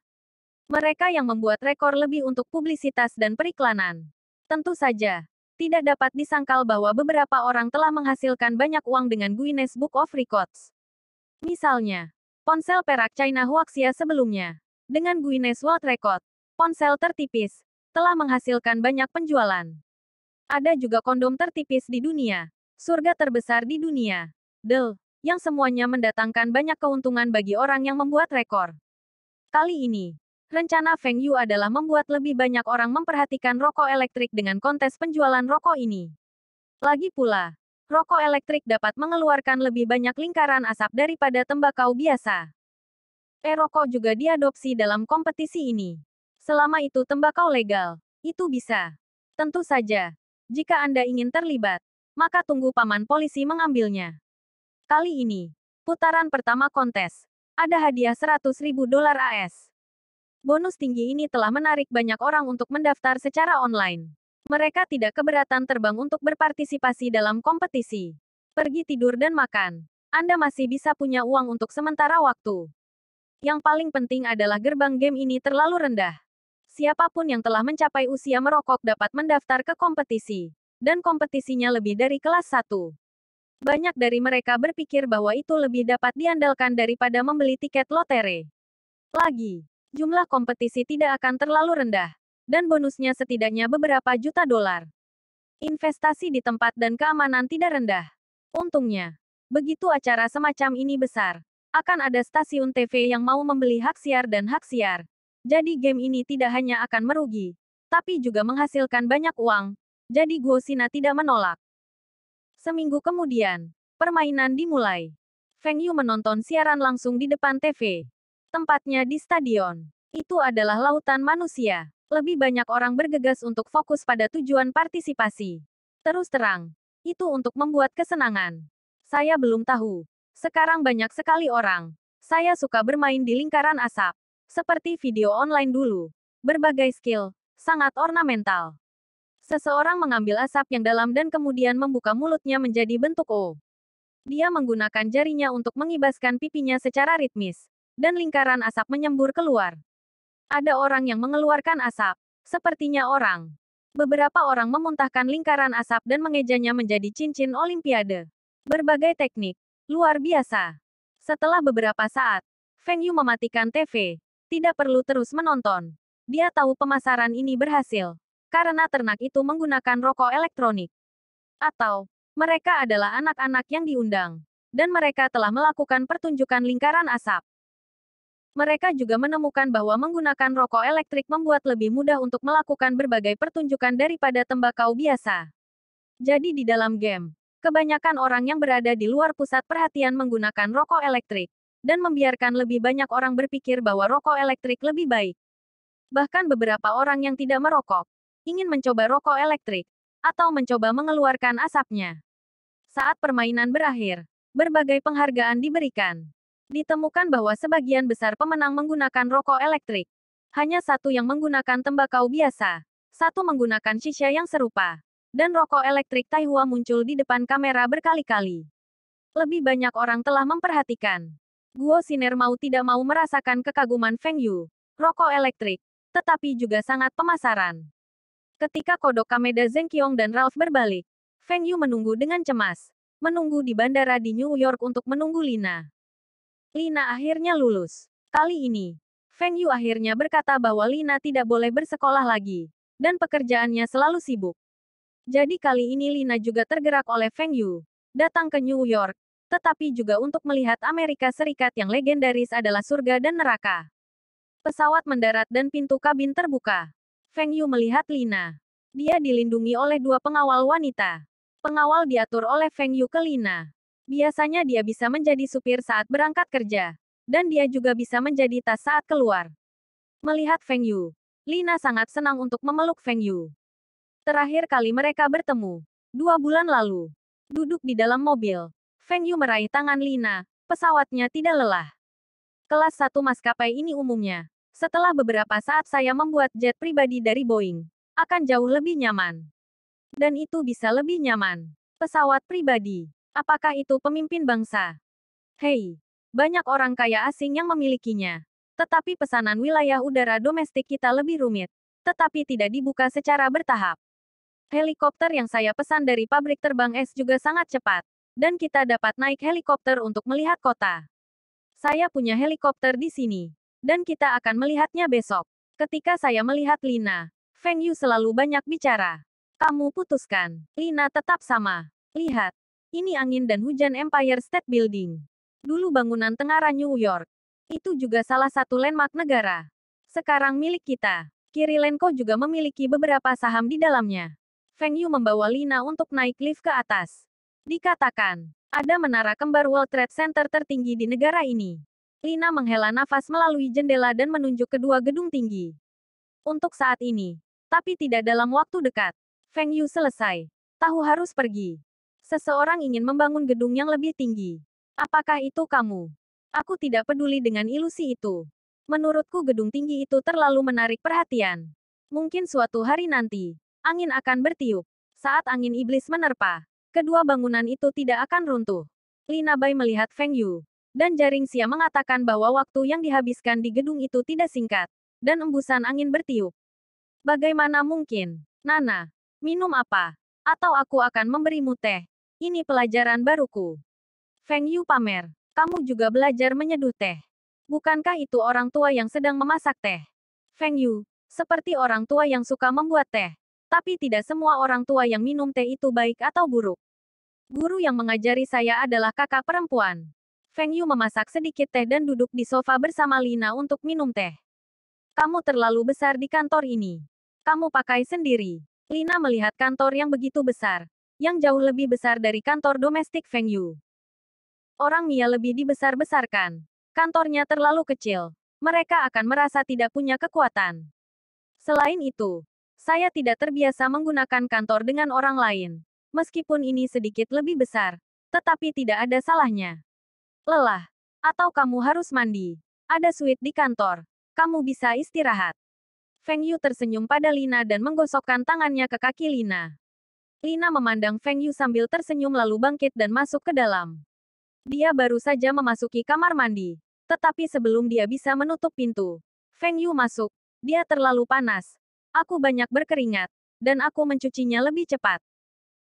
Mereka yang membuat rekor lebih untuk publisitas dan periklanan. Tentu saja, tidak dapat disangkal bahwa beberapa orang telah menghasilkan banyak uang dengan Guinness Book of Records. Misalnya, ponsel perak China Huaxia sebelumnya. Dengan Guinness World Record, ponsel tertipis telah menghasilkan banyak penjualan. Ada juga kondom tertipis di dunia, surga terbesar di dunia, yang semuanya mendatangkan banyak keuntungan bagi orang yang membuat rekor. Kali ini, rencana Feng Yu adalah membuat lebih banyak orang memperhatikan rokok elektrik dengan kontes penjualan rokok ini. Lagi pula, rokok elektrik dapat mengeluarkan lebih banyak lingkaran asap daripada tembakau biasa. E-rokok juga diadopsi dalam kompetisi ini. Selama itu tembakau legal, itu bisa. Tentu saja, jika Anda ingin terlibat, maka tunggu paman polisi mengambilnya. Kali ini, putaran pertama kontes, ada hadiah $100.000 AS. Bonus tinggi ini telah menarik banyak orang untuk mendaftar secara online. Mereka tidak keberatan terbang untuk berpartisipasi dalam kompetisi. Pergi tidur dan makan. Anda masih bisa punya uang untuk sementara waktu. Yang paling penting adalah gerbang game ini terlalu rendah. Siapapun yang telah mencapai usia merokok dapat mendaftar ke kompetisi. Dan kompetisinya lebih dari kelas 1. Banyak dari mereka berpikir bahwa itu lebih dapat diandalkan daripada membeli tiket lotre. Lagi, jumlah kompetisi tidak akan terlalu rendah. Dan bonusnya setidaknya beberapa juta dolar. Investasi di tempat dan keamanan tidak rendah. Untungnya, begitu acara semacam ini besar, akan ada stasiun TV yang mau membeli hak siar dan hak siar. Jadi game ini tidak hanya akan merugi, tapi juga menghasilkan banyak uang. Jadi Guo Xina tidak menolak. Seminggu kemudian, permainan dimulai. Feng Yu menonton siaran langsung di depan TV. Tempatnya di stadion. Itu adalah lautan manusia. Lebih banyak orang bergegas untuk fokus pada tujuan partisipasi. Terus terang, itu untuk membuat kesenangan. Saya belum tahu. Sekarang banyak sekali orang. Saya suka bermain di lingkaran asap. Seperti video online dulu. Berbagai skill, sangat ornamental. Seseorang mengambil asap yang dalam dan kemudian membuka mulutnya menjadi bentuk O. Dia menggunakan jarinya untuk mengibaskan pipinya secara ritmis. Dan lingkaran asap menyembur keluar. Ada orang yang mengeluarkan asap. Sepertinya orang. Beberapa orang memuntahkan lingkaran asap dan mengejanya menjadi cincin olimpiade. Berbagai teknik. Luar biasa. Setelah beberapa saat, Feng Yu mematikan TV. Tidak perlu terus menonton. Dia tahu pemasaran ini berhasil. Karena ternak itu menggunakan rokok elektronik. Atau, mereka adalah anak-anak yang diundang. Dan mereka telah melakukan pertunjukan lingkaran asap. Mereka juga menemukan bahwa menggunakan rokok elektrik membuat lebih mudah untuk melakukan berbagai pertunjukan daripada tembakau biasa. Jadi di dalam game, kebanyakan orang yang berada di luar pusat perhatian menggunakan rokok elektrik. Dan membiarkan lebih banyak orang berpikir bahwa rokok elektrik lebih baik. Bahkan beberapa orang yang tidak merokok ingin mencoba rokok elektrik atau mencoba mengeluarkan asapnya. Saat permainan berakhir, berbagai penghargaan diberikan. Ditemukan bahwa sebagian besar pemenang menggunakan rokok elektrik. Hanya satu yang menggunakan tembakau biasa. Satu menggunakan shisha yang serupa. Dan rokok elektrik Taihua muncul di depan kamera berkali-kali. Lebih banyak orang telah memperhatikan. Guo Xiner mau tidak mau merasakan kekaguman Feng Yu. Rokok elektrik, tetapi juga sangat pemasaran. Ketika kodok Kameda Zheng Qiong dan Ralph berbalik, Feng Yu menunggu dengan cemas. Menunggu di bandara di New York untuk menunggu Lina. Lina akhirnya lulus. Kali ini, Feng Yu akhirnya berkata bahwa Lina tidak boleh bersekolah lagi. Dan pekerjaannya selalu sibuk. Jadi kali ini Lina juga tergerak oleh Feng Yu. Datang ke New York. Tetapi juga untuk melihat Amerika Serikat yang legendaris adalah surga dan neraka. Pesawat mendarat dan pintu kabin terbuka. Feng Yu melihat Lina. Dia dilindungi oleh dua pengawal wanita. Pengawal diatur oleh Feng Yu ke Lina. Biasanya dia bisa menjadi supir saat berangkat kerja. Dan dia juga bisa menjadi tas saat keluar. Melihat Feng Yu, Lina sangat senang untuk memeluk Feng Yu. Terakhir kali mereka bertemu, 2 bulan lalu. Duduk di dalam mobil, Feng Yu meraih tangan Lina, pesawatnya tidak lelah. Kelas 1 maskapai ini umumnya, setelah beberapa saat saya membuat jet pribadi dari Boeing, akan jauh lebih nyaman. Dan itu bisa lebih nyaman. Pesawat pribadi. Apakah itu pemimpin bangsa? Hei, banyak orang kaya asing yang memilikinya. Tetapi pesanan wilayah udara domestik kita lebih rumit. Tetapi tidak dibuka secara bertahap. Helikopter yang saya pesan dari pabrik terbang S juga sangat cepat. Dan kita dapat naik helikopter untuk melihat kota. Saya punya helikopter di sini. Dan kita akan melihatnya besok. Ketika saya melihat Lina, Feng Yu selalu banyak bicara. Kamu putuskan. Lina tetap sama. Lihat. Ini angin dan hujan Empire State Building. Dulu bangunan tengara New York. Itu juga salah satu landmark negara. Sekarang milik kita. Kirilenko juga memiliki beberapa saham di dalamnya. Feng Yu membawa Lina untuk naik lift ke atas. Dikatakan, ada menara kembar World Trade Center tertinggi di negara ini. Lina menghela nafas melalui jendela dan menunjuk kedua gedung tinggi. Untuk saat ini, tapi tidak dalam waktu dekat. Feng Yu selesai. Tahu harus pergi. Seseorang ingin membangun gedung yang lebih tinggi. Apakah itu kamu? Aku tidak peduli dengan ilusi itu. Menurutku gedung tinggi itu terlalu menarik perhatian. Mungkin suatu hari nanti, angin akan bertiup. Saat angin iblis menerpa, kedua bangunan itu tidak akan runtuh. Lina Bai melihat Feng Yu. Dan jaring Xia mengatakan bahwa waktu yang dihabiskan di gedung itu tidak singkat. Dan embusan angin bertiup. Bagaimana mungkin? Nana, minum apa? Atau aku akan memberimu teh. Ini pelajaran baruku. Feng Yu pamer. Kamu juga belajar menyeduh teh. Bukankah itu orang tua yang sedang memasak teh? Feng Yu, seperti orang tua yang suka membuat teh. Tapi tidak semua orang tua yang minum teh itu baik atau buruk. Guru yang mengajari saya adalah kakak perempuan. Feng Yu memasak sedikit teh dan duduk di sofa bersama Lina untuk minum teh. Kamu terlalu besar di kantor ini. Kamu pakai sendiri. Lina melihat kantor yang begitu besar. Yang jauh lebih besar dari kantor domestik Feng Yu. Orang Mia lebih dibesar-besarkan. Kantornya terlalu kecil. Mereka akan merasa tidak punya kekuatan. Selain itu, saya tidak terbiasa menggunakan kantor dengan orang lain. Meskipun ini sedikit lebih besar, tetapi tidak ada salahnya. Lelah. Atau kamu harus mandi. Ada suite di kantor. Kamu bisa istirahat. Feng Yu tersenyum pada Lina dan menggosokkan tangannya ke kaki Lina. Lina memandang Feng Yu sambil tersenyum lalu bangkit dan masuk ke dalam. Dia baru saja memasuki kamar mandi. Tetapi sebelum dia bisa menutup pintu, Feng Yu masuk. Dia terlalu panas. Aku banyak berkeringat. Dan aku mencucinya lebih cepat.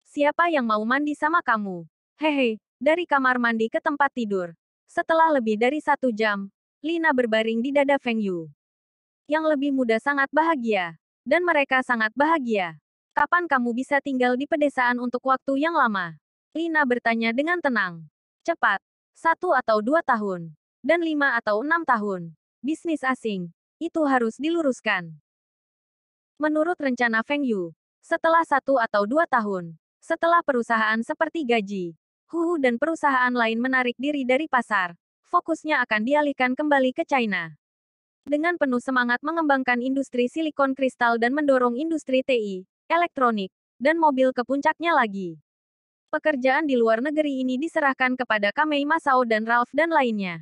Siapa yang mau mandi sama kamu? Hehe, dari kamar mandi ke tempat tidur. Setelah lebih dari 1 jam, Lina berbaring di dada Feng Yu. Yang lebih muda sangat bahagia. Dan mereka sangat bahagia. Kapan kamu bisa tinggal di pedesaan untuk waktu yang lama? Lina bertanya dengan tenang. Cepat. 1 atau 2 tahun. Dan 5 atau 6 tahun. Bisnis asing. Itu harus diluruskan. Menurut rencana Feng Yu, setelah 1 atau 2 tahun, setelah perusahaan seperti Gaji, Huhu dan perusahaan lain menarik diri dari pasar, fokusnya akan dialihkan kembali ke China. Dengan penuh semangat mengembangkan industri silikon kristal dan mendorong industri TI, elektronik, dan mobil ke puncaknya lagi. Pekerjaan di luar negeri ini diserahkan kepada Kamei Masao dan Ralph dan lainnya.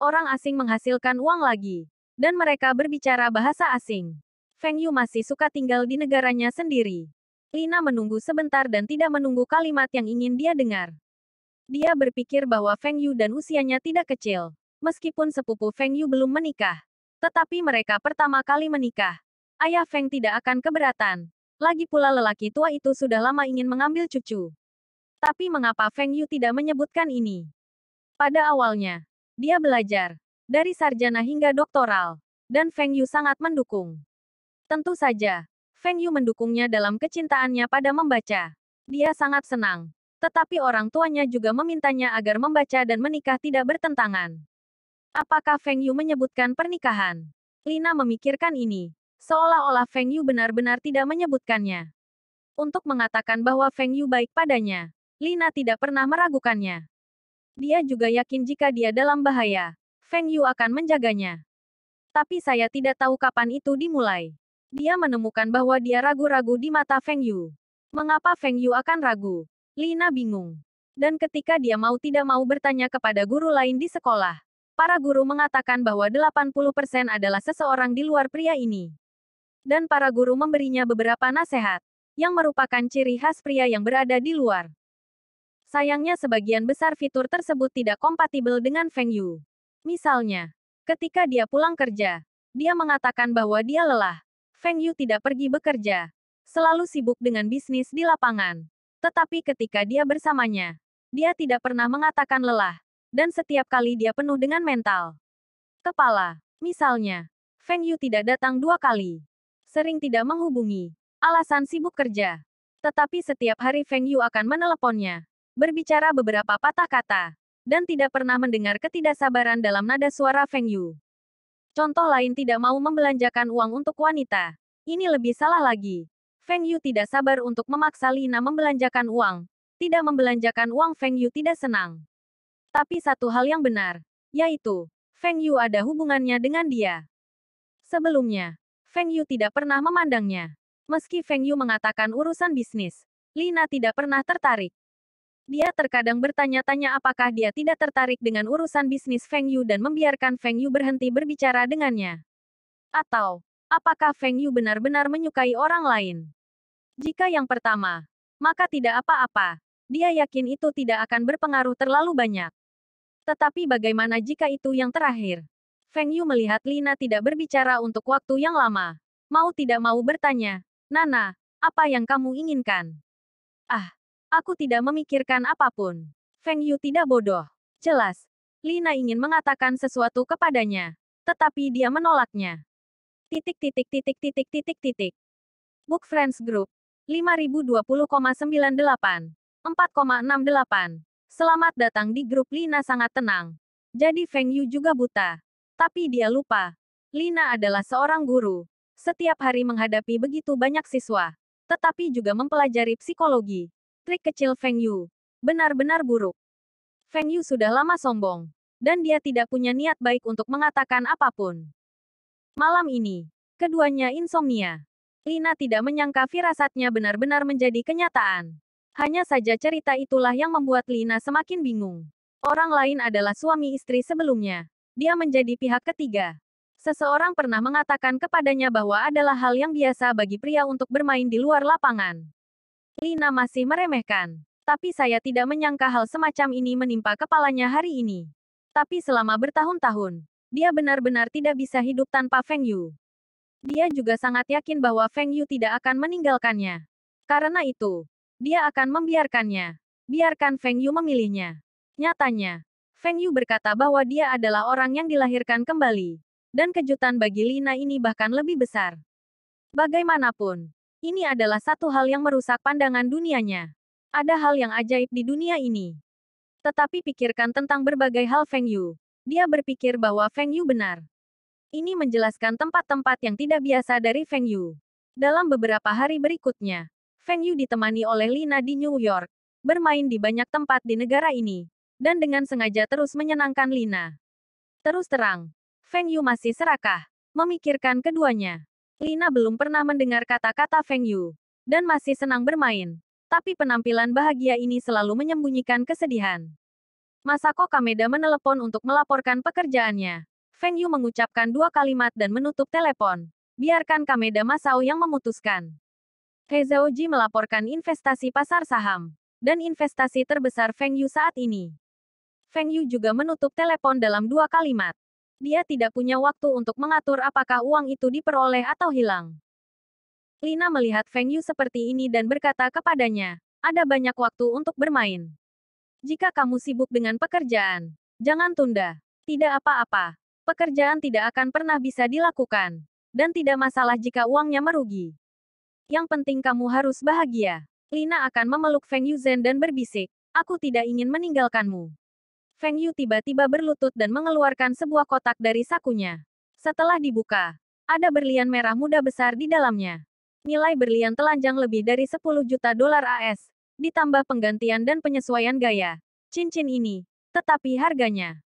Orang asing menghasilkan uang lagi. Dan mereka berbicara bahasa asing. Feng Yu masih suka tinggal di negaranya sendiri. Lina menunggu sebentar dan tidak menunggu kalimat yang ingin dia dengar. Dia berpikir bahwa Feng Yu dan usianya tidak kecil. Meskipun sepupu Feng Yu belum menikah. Tetapi mereka pertama kali menikah. Ayah Feng tidak akan keberatan. Lagi pula lelaki tua itu sudah lama ingin mengambil cucu. Tapi mengapa Feng Yu tidak menyebutkan ini? Pada awalnya, dia belajar. Dari sarjana hingga doktoral. Dan Feng Yu sangat mendukung. Tentu saja, Feng Yu mendukungnya dalam kecintaannya pada membaca. Dia sangat senang. Tetapi orang tuanya juga memintanya agar membaca dan menikah tidak bertentangan. Apakah Feng Yu menyebutkan pernikahan? Lina memikirkan ini. Seolah-olah Feng Yu benar-benar tidak menyebutkannya. Untuk mengatakan bahwa Feng Yu baik padanya, Lina tidak pernah meragukannya. Dia juga yakin jika dia dalam bahaya, Feng Yu akan menjaganya. Tapi saya tidak tahu kapan itu dimulai. Dia menemukan bahwa dia ragu-ragu di mata Feng Yu. Mengapa Feng Yu akan ragu? Lina bingung. Dan ketika dia mau tidak mau bertanya kepada guru lain di sekolah, para guru mengatakan bahwa 80% adalah seseorang di luar pria ini. Dan para guru memberinya beberapa nasihat, yang merupakan ciri khas pria yang berada di luar. Sayangnya sebagian besar fitur tersebut tidak kompatibel dengan Feng Yu. Misalnya, ketika dia pulang kerja, dia mengatakan bahwa dia lelah. Feng Yu tidak pergi bekerja, selalu sibuk dengan bisnis di lapangan. Tetapi ketika dia bersamanya, dia tidak pernah mengatakan lelah. Dan setiap kali dia penuh dengan mental kepala. Misalnya, Feng Yu tidak datang 2 kali. Sering tidak menghubungi. Alasan sibuk kerja. Tetapi setiap hari Feng Yu akan meneleponnya. Berbicara beberapa patah kata. Dan tidak pernah mendengar ketidaksabaran dalam nada suara Feng Yu. Contoh lain tidak mau membelanjakan uang untuk wanita. Ini lebih salah lagi. Feng Yu tidak sabar untuk memaksa Lina membelanjakan uang. Tidak membelanjakan uang Feng Yu tidak senang. Tapi satu hal yang benar, yaitu, Feng Yu ada hubungannya dengan dia. Sebelumnya, Feng Yu tidak pernah memandangnya. Meski Feng Yu mengatakan urusan bisnis, Lina tidak pernah tertarik. Dia terkadang bertanya-tanya apakah dia tidak tertarik dengan urusan bisnis Feng Yu dan membiarkan Feng Yu berhenti berbicara dengannya. Atau, apakah Feng Yu benar-benar menyukai orang lain? Jika yang pertama, maka tidak apa-apa. Dia yakin itu tidak akan berpengaruh terlalu banyak. Tetapi bagaimana jika itu yang terakhir? Feng Yu melihat Lina tidak berbicara untuk waktu yang lama. Mau tidak mau bertanya, Nana, apa yang kamu inginkan? Ah, aku tidak memikirkan apapun. Feng Yu tidak bodoh. Jelas, Lina ingin mengatakan sesuatu kepadanya. Tetapi dia menolaknya. Titik titik titik titik titik titik. Book Friends Group. 5020,98. 4,68. Selamat datang di grup Lina sangat tenang. Jadi Feng Yu juga buta. Tapi dia lupa. Lina adalah seorang guru. Setiap hari menghadapi begitu banyak siswa. Tetapi juga mempelajari psikologi. Trik kecil Feng Yu. Benar-benar buruk. Feng Yu sudah lama sombong. Dan dia tidak punya niat baik untuk mengatakan apapun. Malam ini, keduanya insomnia. Lina tidak menyangka firasatnya benar-benar menjadi kenyataan. Hanya saja cerita itulah yang membuat Lina semakin bingung. Orang lain adalah suami istri sebelumnya. Dia menjadi pihak ketiga. Seseorang pernah mengatakan kepadanya bahwa adalah hal yang biasa bagi pria untuk bermain di luar lapangan. Lina masih meremehkan. Tapi saya tidak menyangka hal semacam ini menimpa kepalanya hari ini. Tapi selama bertahun-tahun, dia benar-benar tidak bisa hidup tanpa Feng Yu. Dia juga sangat yakin bahwa Feng Yu tidak akan meninggalkannya. Karena itu, dia akan membiarkannya. Biarkan Feng Yu memilihnya. Nyatanya, Feng Yu berkata bahwa dia adalah orang yang dilahirkan kembali. Dan kejutan bagi Lina ini bahkan lebih besar. Bagaimanapun, ini adalah satu hal yang merusak pandangan dunianya. Ada hal yang ajaib di dunia ini. Tetapi pikirkan tentang berbagai hal Feng Yu. Dia berpikir bahwa Feng Yu benar. Ini menjelaskan tempat-tempat yang tidak biasa dari Feng Yu. Dalam beberapa hari berikutnya, Feng Yu ditemani oleh Lina di New York, bermain di banyak tempat di negara ini, dan dengan sengaja terus menyenangkan Lina. Terus terang, Feng Yu masih serakah, memikirkan keduanya. Lina belum pernah mendengar kata-kata Feng Yu, dan masih senang bermain. Tapi penampilan bahagia ini selalu menyembunyikan kesedihan. Masako Kameda menelepon untuk melaporkan pekerjaannya. Feng Yu mengucapkan dua kalimat dan menutup telepon. Biarkan Kameda Masao yang memutuskan. He Zhaoji melaporkan investasi pasar saham, dan investasi terbesar Feng Yu saat ini. Feng Yu juga menutup telepon dalam dua kalimat. Dia tidak punya waktu untuk mengatur apakah uang itu diperoleh atau hilang. Lina melihat Feng Yu seperti ini dan berkata kepadanya, ada banyak waktu untuk bermain. Jika kamu sibuk dengan pekerjaan, jangan tunda. Tidak apa-apa. Pekerjaan tidak akan pernah bisa dilakukan. Dan tidak masalah jika uangnya merugi. Yang penting kamu harus bahagia. Lina akan memeluk Feng Yu Zhen dan berbisik, aku tidak ingin meninggalkanmu. Feng Yu tiba-tiba berlutut dan mengeluarkan sebuah kotak dari sakunya. Setelah dibuka, ada berlian merah muda besar di dalamnya. Nilai berlian telanjang lebih dari 10 juta dolar AS, ditambah penggantian dan penyesuaian gaya. Cincin ini, tetapi harganya.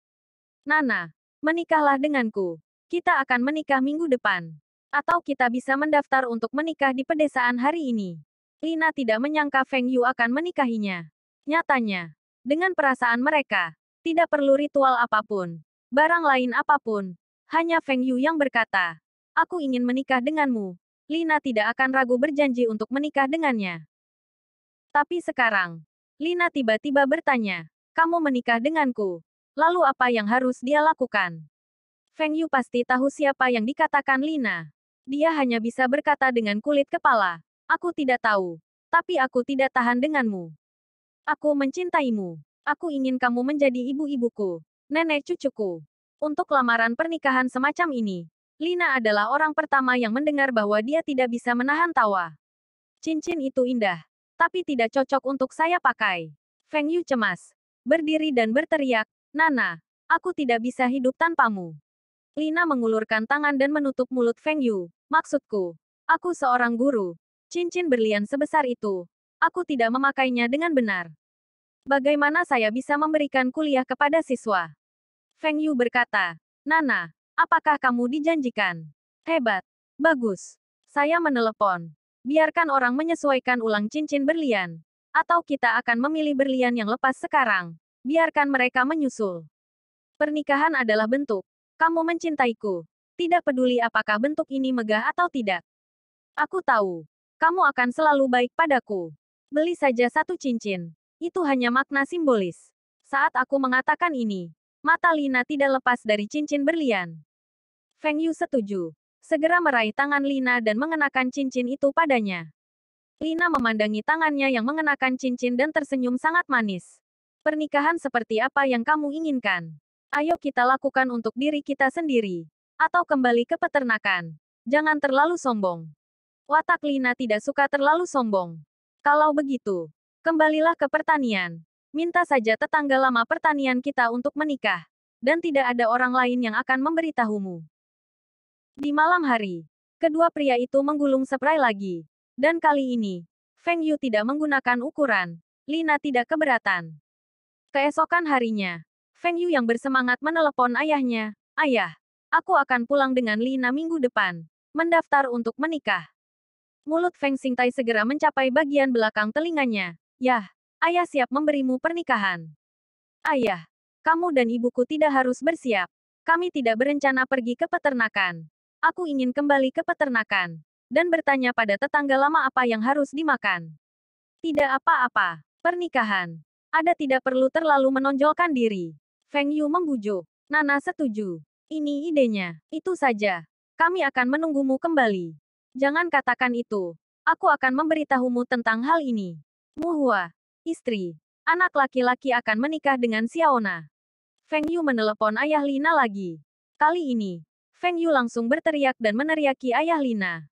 Nana, menikahlah denganku. Kita akan menikah minggu depan. Atau kita bisa mendaftar untuk menikah di pedesaan hari ini. Lina tidak menyangka Feng Yu akan menikahinya. Nyatanya, dengan perasaan mereka, tidak perlu ritual apapun, barang lain apapun. Hanya Feng Yu yang berkata, aku ingin menikah denganmu. Lina tidak akan ragu berjanji untuk menikah dengannya. Tapi sekarang, Lina tiba-tiba bertanya, kamu menikah denganku. Lalu apa yang harus dia lakukan? Feng Yu pasti tahu siapa yang dikatakan Lina. Dia hanya bisa berkata dengan kulit kepala, aku tidak tahu. Tapi aku tidak tahan denganmu. Aku mencintaimu. Aku ingin kamu menjadi ibu-ibuku, nenek cucuku. Untuk lamaran pernikahan semacam ini, Lina adalah orang pertama yang mendengar bahwa dia tidak bisa menahan tawa. Cincin itu indah, tapi tidak cocok untuk saya pakai. Feng Yu cemas, berdiri dan berteriak, Nana, aku tidak bisa hidup tanpamu. Lina mengulurkan tangan dan menutup mulut Feng Yu. Maksudku, aku seorang guru. Cincin berlian sebesar itu, aku tidak memakainya dengan benar. Bagaimana saya bisa memberikan kuliah kepada siswa? Feng Yu berkata, Nana, apakah kamu dijanjikan? Hebat. Bagus. Saya menelepon. Biarkan orang menyesuaikan ulang cincin berlian. Atau kita akan memilih berlian yang lepas sekarang. Biarkan mereka menyusul. Pernikahan adalah bentuk. Kamu mencintaiku. Tidak peduli apakah bentuk ini megah atau tidak. Aku tahu. Kamu akan selalu baik padaku. Beli saja satu cincin. Itu hanya makna simbolis. Saat aku mengatakan ini, mata Lina tidak lepas dari cincin berlian. Feng Yu setuju. Segera meraih tangan Lina dan mengenakan cincin itu padanya. Lina memandangi tangannya yang mengenakan cincin dan tersenyum sangat manis. Pernikahan seperti apa yang kamu inginkan? Ayo kita lakukan untuk diri kita sendiri. Atau kembali ke peternakan. Jangan terlalu sombong. Watak Lina tidak suka terlalu sombong. Kalau begitu, kembalilah ke pertanian. Minta saja tetangga lama pertanian kita untuk menikah. Dan tidak ada orang lain yang akan memberitahumu. Di malam hari, kedua pria itu menggulung spray lagi. Dan kali ini, Feng Yu tidak menggunakan ukuran. Lina tidak keberatan. Keesokan harinya, Feng Yu yang bersemangat menelepon ayahnya. Ayah, aku akan pulang dengan Lina minggu depan. Mendaftar untuk menikah. Mulut Feng Xingtai segera mencapai bagian belakang telinganya. Yah, ayah siap memberimu pernikahan. Ayah, kamu dan ibuku tidak harus bersiap. Kami tidak berencana pergi ke peternakan. Aku ingin kembali ke peternakan. Dan bertanya pada tetangga lama apa yang harus dimakan. Tidak apa-apa. Pernikahan. Ada tidak perlu terlalu menonjolkan diri. Feng Yu membujuk. Nana setuju. Ini idenya. Itu saja. Kami akan menunggumu kembali. Jangan katakan itu. Aku akan memberitahumu tentang hal ini. Muhua, istri, anak laki-laki akan menikah dengan Xiaona. Feng Yu menelepon ayah Lina lagi. Kali ini, Feng Yu langsung berteriak dan meneriaki ayah Lina.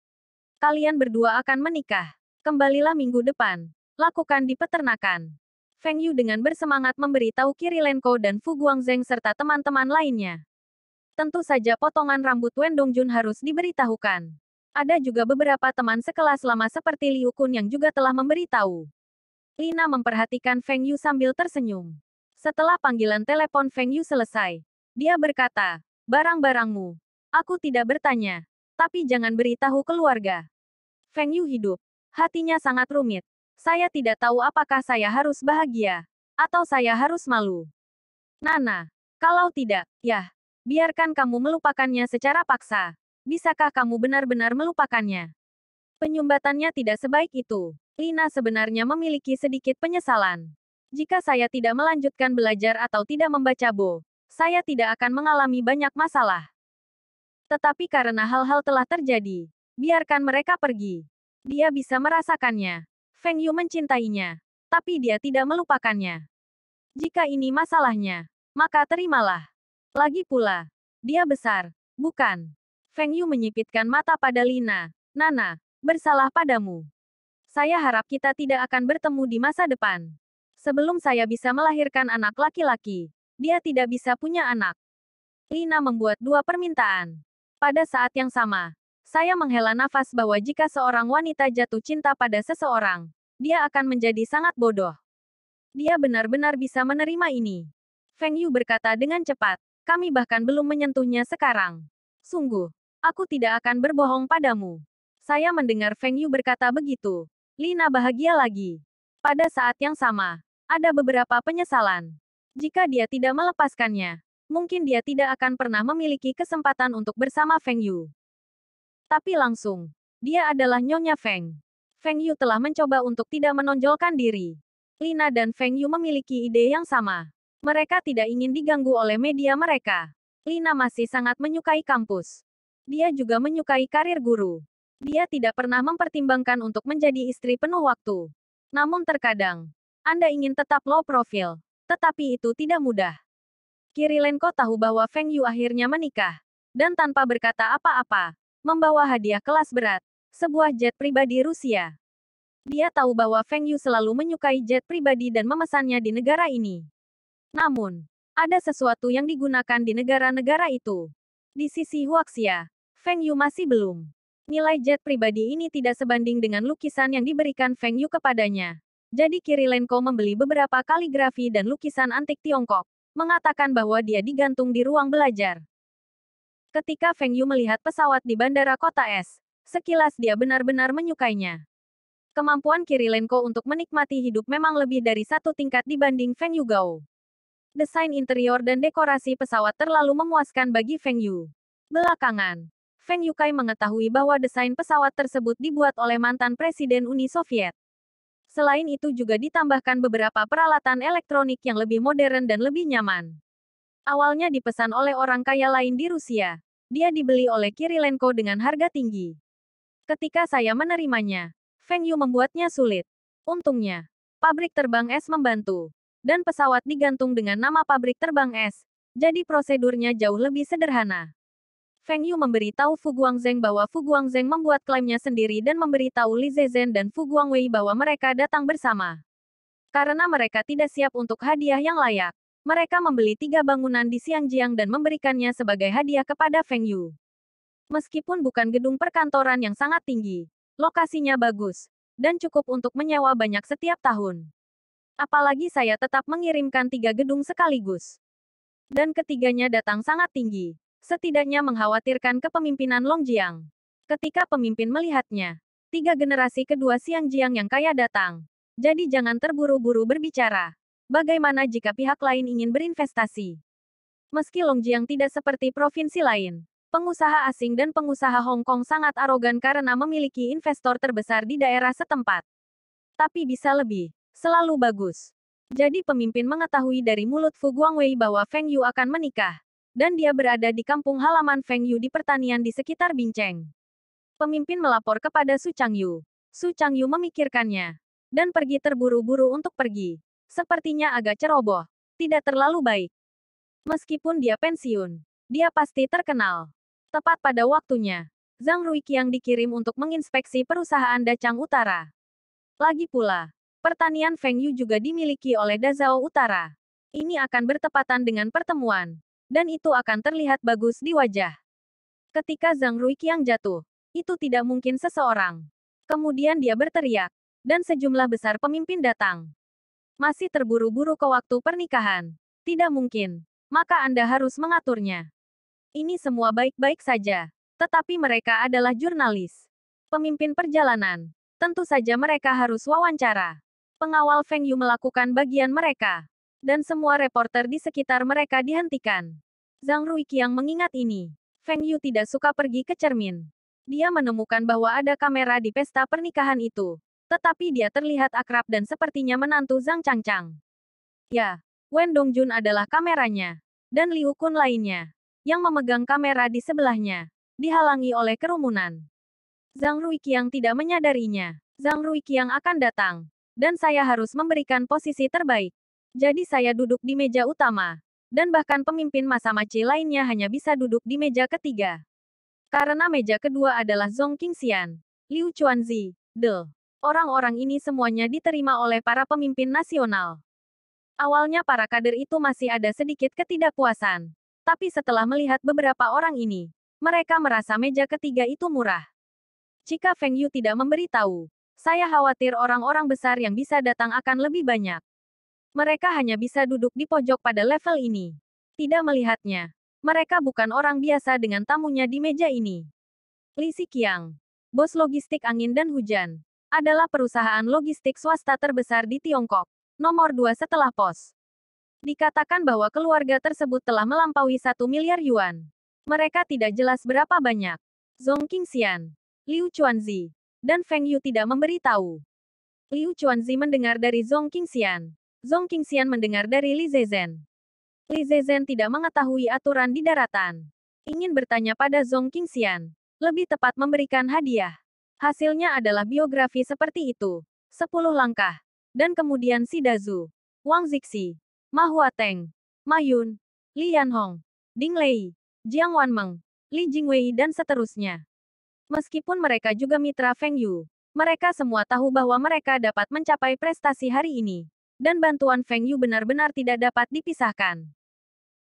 Kalian berdua akan menikah. Kembalilah minggu depan. Lakukan di peternakan. Feng Yu dengan bersemangat memberitahu Kirilenko dan Fu Guangzheng serta teman-teman lainnya. Tentu saja potongan rambut Wen Dongjun harus diberitahukan. Ada juga beberapa teman sekelas lama seperti Liu Kun yang juga telah memberitahu. Lina memperhatikan Feng Yu sambil tersenyum. Setelah panggilan telepon Feng Yu selesai, dia berkata, barang-barangmu. Aku tidak bertanya. Tapi jangan beritahu keluarga. Feng Yu hidup. Hatinya sangat rumit. Saya tidak tahu apakah saya harus bahagia. Atau saya harus malu. Nana. Kalau tidak, ya. Biarkan kamu melupakannya secara paksa. Bisakah kamu benar-benar melupakannya? Penyumbatannya tidak sebaik itu. Lina sebenarnya memiliki sedikit penyesalan. Jika saya tidak melanjutkan belajar atau tidak membaca Bo, saya tidak akan mengalami banyak masalah. Tetapi karena hal-hal telah terjadi, biarkan mereka pergi. Dia bisa merasakannya. Feng Yu mencintainya, tapi dia tidak melupakannya. Jika ini masalahnya, maka terimalah. Lagi pula, dia besar, bukan? Feng Yu menyipitkan mata pada Lina. Nana, bersalah padamu. Saya harap kita tidak akan bertemu di masa depan. Sebelum saya bisa melahirkan anak laki-laki, dia tidak bisa punya anak. Lina membuat dua permintaan. Pada saat yang sama, saya menghela nafas bahwa jika seorang wanita jatuh cinta pada seseorang, dia akan menjadi sangat bodoh. Dia benar-benar bisa menerima ini. Feng Yu berkata dengan cepat, kami bahkan belum menyentuhnya sekarang. Sungguh, aku tidak akan berbohong padamu. Saya mendengar Feng Yu berkata begitu. Lina bahagia lagi. Pada saat yang sama, ada beberapa penyesalan. Jika dia tidak melepaskannya, mungkin dia tidak akan pernah memiliki kesempatan untuk bersama Feng Yu. Tapi langsung, dia adalah Nyonya Feng. Feng Yu telah mencoba untuk tidak menonjolkan diri. Lina dan Feng Yu memiliki ide yang sama. Mereka tidak ingin diganggu oleh media mereka. Lina masih sangat menyukai kampus. Dia juga menyukai karir guru. Dia tidak pernah mempertimbangkan untuk menjadi istri penuh waktu. Namun terkadang, Anda ingin tetap low profile. Tetapi itu tidak mudah. Kirilenko tahu bahwa Feng Yu akhirnya menikah. Dan tanpa berkata apa-apa, membawa hadiah kelas berat, sebuah jet pribadi Rusia. Dia tahu bahwa Feng Yu selalu menyukai jet pribadi dan memesannya di negara ini. Namun, ada sesuatu yang digunakan di negara-negara itu. Di sisi Huaxia, Feng Yu masih belum. Nilai jet pribadi ini tidak sebanding dengan lukisan yang diberikan Feng Yu kepadanya. Jadi Kirilenko membeli beberapa kaligrafi dan lukisan antik Tiongkok, mengatakan bahwa dia digantung di ruang belajar. Ketika Feng Yu melihat pesawat di bandara kota es, sekilas dia benar-benar menyukainya. Kemampuan Kirilenko untuk menikmati hidup memang lebih dari satu tingkat dibanding Feng Yu Gao. Desain interior dan dekorasi pesawat terlalu memuaskan bagi Feng Yu. Belakangan, Feng Yukai mengetahui bahwa desain pesawat tersebut dibuat oleh mantan Presiden Uni Soviet. Selain itu juga ditambahkan beberapa peralatan elektronik yang lebih modern dan lebih nyaman. Awalnya dipesan oleh orang kaya lain di Rusia, dia dibeli oleh Kirilenko dengan harga tinggi. Ketika saya menerimanya, Feng Yu membuatnya sulit. Untungnya, pabrik terbang es membantu, dan pesawat digantung dengan nama pabrik terbang es, jadi prosedurnya jauh lebih sederhana. Feng Yu memberitahu Fu Guangzheng bahwa Fu Guangzheng membuat klaimnya sendiri dan memberitahu Li Zezhen dan Fu Guangwei bahwa mereka datang bersama. Karena mereka tidak siap untuk hadiah yang layak, mereka membeli 3 bangunan di Xiangjiang dan memberikannya sebagai hadiah kepada Feng Yu. Meskipun bukan gedung perkantoran yang sangat tinggi, lokasinya bagus, dan cukup untuk menyewa banyak setiap tahun. Apalagi saya tetap mengirimkan 3 gedung sekaligus. Dan ketiganya datang sangat tinggi. Setidaknya mengkhawatirkan kepemimpinan Longjiang. Ketika pemimpin melihatnya, 3 generasi kedua Xiangjiang yang kaya datang. Jadi jangan terburu-buru berbicara. Bagaimana jika pihak lain ingin berinvestasi? Meski Longjiang tidak seperti provinsi lain, pengusaha asing dan pengusaha Hong Kong sangat arogan karena memiliki investor terbesar di daerah setempat. Tapi bisa lebih, selalu bagus. Jadi pemimpin mengetahui dari mulut Fu Guangwei bahwa Feng Yu akan menikah. Dan dia berada di kampung halaman Feng Yu di pertanian di sekitar Binceng. Pemimpin melapor kepada Su Changyu. Su Changyu memikirkannya. Dan pergi terburu-buru untuk pergi. Sepertinya agak ceroboh. Tidak terlalu baik. Meskipun dia pensiun, dia pasti terkenal. Tepat pada waktunya, Zhang Ruiqiang dikirim untuk menginspeksi perusahaan Dacang Utara. Lagi pula, pertanian Feng Yu juga dimiliki oleh Dazhao Utara. Ini akan bertepatan dengan pertemuan. Dan itu akan terlihat bagus di wajah. Ketika Zhang Ruiqiang jatuh, itu tidak mungkin seseorang. Kemudian dia berteriak, dan sejumlah besar pemimpin datang. Masih terburu-buru ke waktu pernikahan. Tidak mungkin. Maka Anda harus mengaturnya. Ini semua baik-baik saja. Tetapi mereka adalah jurnalis. Pemimpin perjalanan. Tentu saja mereka harus wawancara. Pengawal Feng Yu melakukan bagian mereka. Dan semua reporter di sekitar mereka dihentikan. Zhang Ruiqiang mengingat ini. Feng Yu tidak suka pergi ke cermin. Dia menemukan bahwa ada kamera di pesta pernikahan itu. Tetapi dia terlihat akrab dan sepertinya menantu Zhang Changchang. Ya, Wen Dongjun adalah kameranya. Dan Liu Kun lainnya. Yang memegang kamera di sebelahnya. Dihalangi oleh kerumunan. Zhang Ruiqiang tidak menyadarinya. Zhang Ruiqiang akan datang. Dan saya harus memberikan posisi terbaik. Jadi saya duduk di meja utama. Dan bahkan pemimpin masa Maci lainnya hanya bisa duduk di meja ketiga. Karena meja kedua adalah Zhong Qingxian, Liu Chuanzi, De. Orang-orang ini semuanya diterima oleh para pemimpin nasional. Awalnya para kader itu masih ada sedikit ketidakpuasan. Tapi setelah melihat beberapa orang ini, mereka merasa meja ketiga itu murah. Jika Feng Yu tidak memberitahu, saya khawatir orang-orang besar yang bisa datang akan lebih banyak. Mereka hanya bisa duduk di pojok pada level ini. Tidak melihatnya. Mereka bukan orang biasa dengan tamunya di meja ini. Li Xiqiang, bos logistik angin dan hujan, adalah perusahaan logistik swasta terbesar di Tiongkok. Nomor 2 setelah pos. Dikatakan bahwa keluarga tersebut telah melampaui 1 miliar yuan. Mereka tidak jelas berapa banyak. Zhong Qingxian, Liu Chuanzi, dan Feng Yu tidak memberitahu. Liu Chuanzi mendengar dari Zhong Qingxian. Zhong Qingxian mendengar dari Li Zezhen. Li Zezhen tidak mengetahui aturan di daratan. Ingin bertanya pada Zhong Qingxian. Lebih tepat memberikan hadiah. Hasilnya adalah biografi seperti itu. 10 langkah. Dan kemudian Si Dazu, Wang Zixi, Ma Huateng, Ma Yun, Li Yanhong, Ding Lei, Jiang Wanmeng, Li Jingwei dan seterusnya. Meskipun mereka juga mitra Feng Yu, mereka semua tahu bahwa mereka dapat mencapai prestasi hari ini. Dan bantuan Feng Yu benar-benar tidak dapat dipisahkan.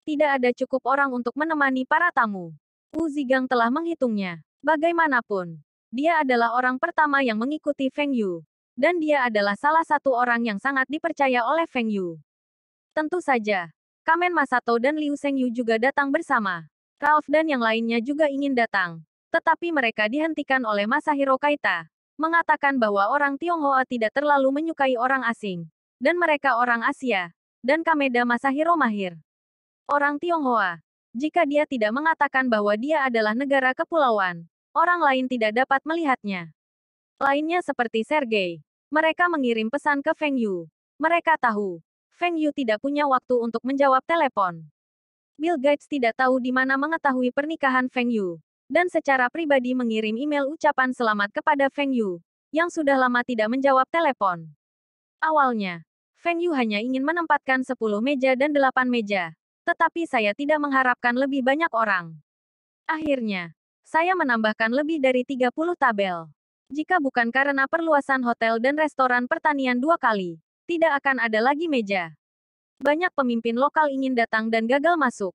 Tidak ada cukup orang untuk menemani para tamu. Wu Zigang telah menghitungnya. Bagaimanapun, dia adalah orang pertama yang mengikuti Feng Yu. Dan dia adalah salah satu orang yang sangat dipercaya oleh Feng Yu. Tentu saja, Kamen Masato dan Liu Shengyu juga datang bersama. Ralph dan yang lainnya juga ingin datang. Tetapi mereka dihentikan oleh Masahiro Kaita. Mengatakan bahwa orang Tionghoa tidak terlalu menyukai orang asing. Dan mereka orang Asia. Dan Kameda Masahiro mahir. Orang Tionghoa. Jika dia tidak mengatakan bahwa dia adalah negara kepulauan, orang lain tidak dapat melihatnya. Lainnya seperti Sergei. Mereka mengirim pesan ke Feng Yu. Mereka tahu. Feng Yu tidak punya waktu untuk menjawab telepon. Bill Gates tidak tahu di mana mengetahui pernikahan Feng Yu. Dan secara pribadi mengirim email ucapan selamat kepada Feng Yu. Yang sudah lama tidak menjawab telepon. Awalnya, Feng Yu hanya ingin menempatkan 10 meja dan 8 meja. Tetapi saya tidak mengharapkan lebih banyak orang. Akhirnya, saya menambahkan lebih dari 30 tabel. Jika bukan karena perluasan hotel dan restoran pertanian 2 kali, tidak akan ada lagi meja. Banyak pemimpin lokal ingin datang dan gagal masuk.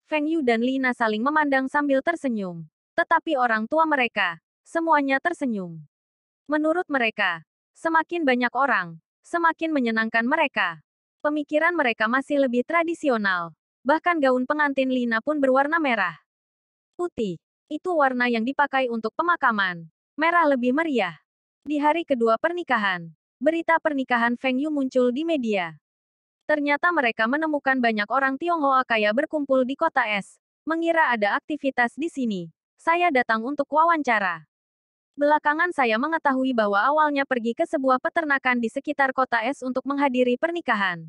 Feng Yu dan Lina saling memandang sambil tersenyum. Tetapi orang tua mereka, semuanya tersenyum. Menurut mereka, semakin banyak orang, semakin menyenangkan mereka. Pemikiran mereka masih lebih tradisional. Bahkan gaun pengantin Lina pun berwarna merah. Putih. Itu warna yang dipakai untuk pemakaman. Merah lebih meriah. Di hari kedua pernikahan, berita pernikahan Feng Yu muncul di media. Ternyata mereka menemukan banyak orang Tionghoa kaya berkumpul di kota es. Mengira ada aktivitas di sini. Saya datang untuk wawancara. Belakangan saya mengetahui bahwa awalnya pergi ke sebuah peternakan di sekitar kota es untuk menghadiri pernikahan.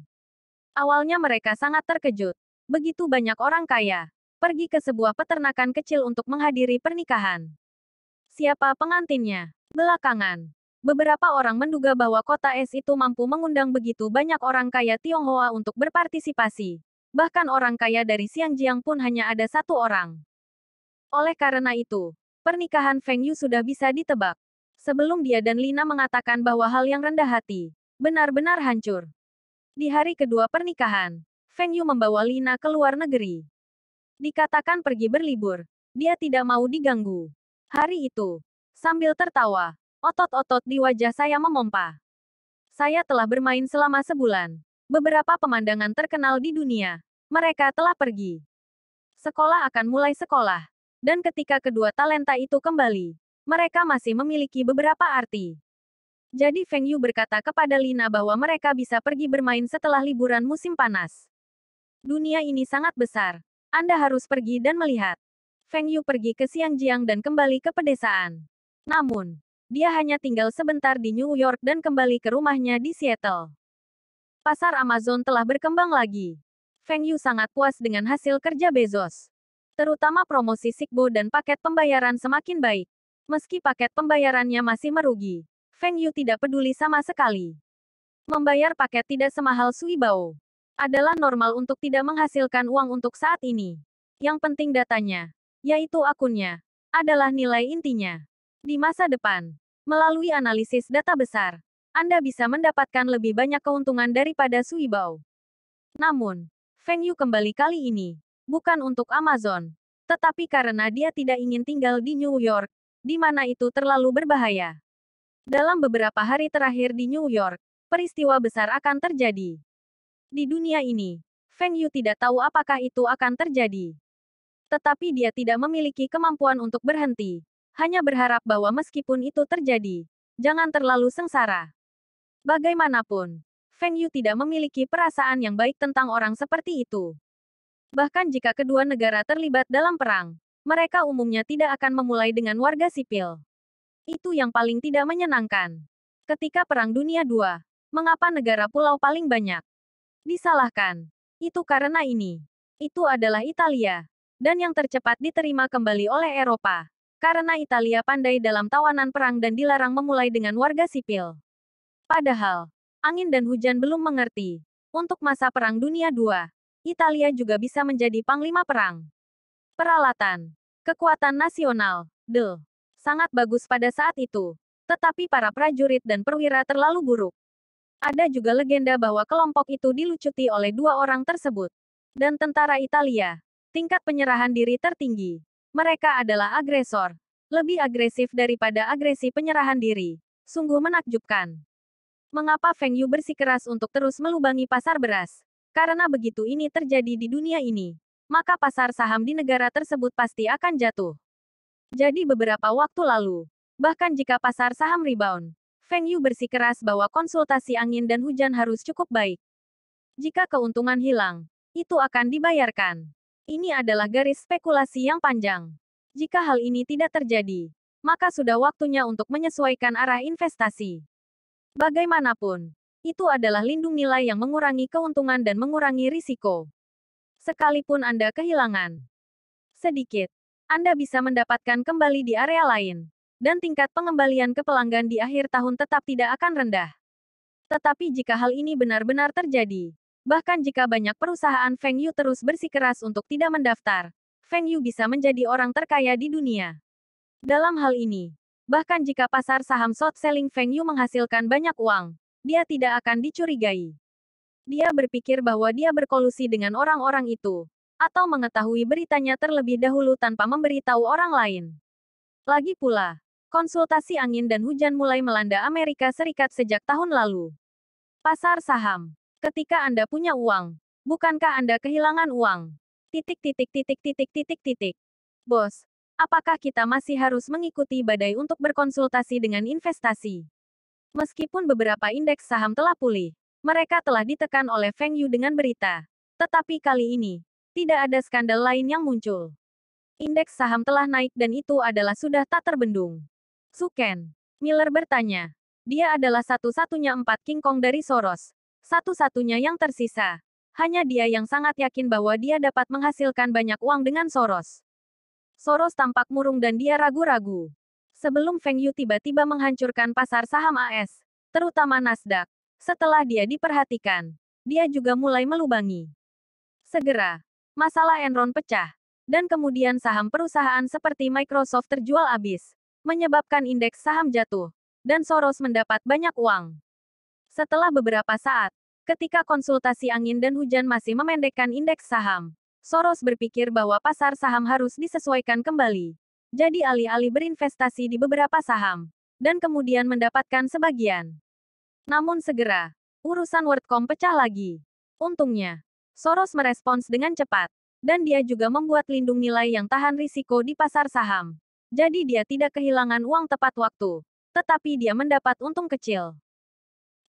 Awalnya mereka sangat terkejut. Begitu banyak orang kaya. Pergi ke sebuah peternakan kecil untuk menghadiri pernikahan. Siapa pengantinnya? Belakangan, beberapa orang menduga bahwa kota es itu mampu mengundang begitu banyak orang kaya Tionghoa untuk berpartisipasi. Bahkan orang kaya dari Xiangjiang pun hanya ada 1 orang. Oleh karena itu, pernikahan Feng Yu sudah bisa ditebak. Sebelum dia dan Lina mengatakan bahwa hal yang rendah hati, benar-benar hancur. Di hari kedua pernikahan, Feng Yu membawa Lina ke luar negeri. Dikatakan pergi berlibur, dia tidak mau diganggu. Hari itu, sambil tertawa, otot-otot di wajah saya memompa. Saya telah bermain selama sebulan. Beberapa pemandangan terkenal di dunia. Mereka telah pergi. Sekolah akan mulai sekolah. Dan ketika kedua talenta itu kembali, mereka masih memiliki beberapa arti. Jadi Feng Yu berkata kepada Lina bahwa mereka bisa pergi bermain setelah liburan musim panas. Dunia ini sangat besar. Anda harus pergi dan melihat. Feng Yu pergi ke Xiangjiang dan kembali ke pedesaan. Namun, dia hanya tinggal sebentar di New York dan kembali ke rumahnya di Seattle. Pasar Amazon telah berkembang lagi. Feng Yu sangat puas dengan hasil kerja Bezos. Terutama promosi Sigbo dan paket pembayaran semakin baik. Meski paket pembayarannya masih merugi, Feng Yu tidak peduli sama sekali. Membayar paket tidak semahal Suibao. Adalah normal untuk tidak menghasilkan uang untuk saat ini. Yang penting datanya, yaitu akunnya, adalah nilai intinya. Di masa depan, melalui analisis data besar, Anda bisa mendapatkan lebih banyak keuntungan daripada Suibao. Namun, Feng Yu kembali kali ini, bukan untuk Amazon, tetapi karena dia tidak ingin tinggal di New York, di mana itu terlalu berbahaya. Dalam beberapa hari terakhir di New York, peristiwa besar akan terjadi. Di dunia ini, Feng Yu tidak tahu apakah itu akan terjadi. Tetapi dia tidak memiliki kemampuan untuk berhenti. Hanya berharap bahwa meskipun itu terjadi, jangan terlalu sengsara. Bagaimanapun, Feng Yu tidak memiliki perasaan yang baik tentang orang seperti itu. Bahkan jika kedua negara terlibat dalam perang, mereka umumnya tidak akan memulai dengan warga sipil. Itu yang paling tidak menyenangkan. Ketika Perang Dunia II, mengapa negara pulau paling banyak disalahkan? Itu karena ini. Itu adalah Italia. Dan yang tercepat diterima kembali oleh Eropa. Karena Italia pandai dalam tawanan perang dan dilarang memulai dengan warga sipil. Padahal, angin dan hujan belum mengerti. Untuk masa Perang Dunia II, Italia juga bisa menjadi panglima perang. Peralatan, kekuatan nasional, sangat bagus pada saat itu. Tetapi para prajurit dan perwira terlalu buruk. Ada juga legenda bahwa kelompok itu dilucuti oleh dua orang tersebut. Dan tentara Italia, tingkat penyerahan diri tertinggi. Mereka adalah agresor. Lebih agresif daripada agresi penyerahan diri. Sungguh menakjubkan. Mengapa Feng Yu bersikeras untuk terus melubangi pasar beras? Karena begitu ini terjadi di dunia ini, maka pasar saham di negara tersebut pasti akan jatuh. Jadi beberapa waktu lalu, bahkan jika pasar saham rebound, Feng Yu bersikeras bahwa konsultasi angin dan hujan harus cukup baik. Jika keuntungan hilang, itu akan dibayarkan. Ini adalah garis spekulasi yang panjang. Jika hal ini tidak terjadi, maka sudah waktunya untuk menyesuaikan arah investasi. Bagaimanapun, itu adalah lindung nilai yang mengurangi keuntungan dan mengurangi risiko. Sekalipun Anda kehilangan sedikit, Anda bisa mendapatkan kembali di area lain. Dan tingkat pengembalian ke pelanggan di akhir tahun tetap tidak akan rendah. Tetapi jika hal ini benar-benar terjadi, bahkan jika banyak perusahaan Feng Yu terus bersikeras untuk tidak mendaftar, Feng Yu bisa menjadi orang terkaya di dunia. Dalam hal ini, bahkan jika pasar saham short selling Feng Yu menghasilkan banyak uang, dia tidak akan dicurigai. Dia berpikir bahwa dia berkolusi dengan orang-orang itu, atau mengetahui beritanya terlebih dahulu tanpa memberitahu orang lain. Lagi pula, konsultasi angin dan hujan mulai melanda Amerika Serikat sejak tahun lalu. Pasar saham. Ketika Anda punya uang, bukankah Anda kehilangan uang? Bos, apakah kita masih harus mengikuti badai untuk berkonsultasi dengan investasi? Meskipun beberapa indeks saham telah pulih, mereka telah ditekan oleh Feng Yu dengan berita. Tetapi kali ini, tidak ada skandal lain yang muncul. Indeks saham telah naik dan itu adalah sudah tak terbendung. Suken. Miller bertanya. Dia adalah satu-satunya 4 King Kong dari Soros. Satu-satunya yang tersisa. Hanya dia yang sangat yakin bahwa dia dapat menghasilkan banyak uang dengan Soros. Soros tampak murung dan dia ragu-ragu. Sebelum Feng Yu tiba-tiba menghancurkan pasar saham AS, terutama Nasdaq, setelah dia diperhatikan, dia juga mulai melubangi. Segera, masalah Enron pecah, dan kemudian saham perusahaan seperti Microsoft terjual habis, menyebabkan indeks saham jatuh, dan Soros mendapat banyak uang. Setelah beberapa saat, ketika konsultasi angin dan hujan masih memendekkan indeks saham, Soros berpikir bahwa pasar saham harus disesuaikan kembali. Jadi alih-alih berinvestasi di beberapa saham, dan kemudian mendapatkan sebagian. Namun segera, urusan WorldCom pecah lagi. Untungnya, Soros merespons dengan cepat. Dan dia juga membuat lindung nilai yang tahan risiko di pasar saham. Jadi dia tidak kehilangan uang tepat waktu. Tetapi dia mendapat untung kecil.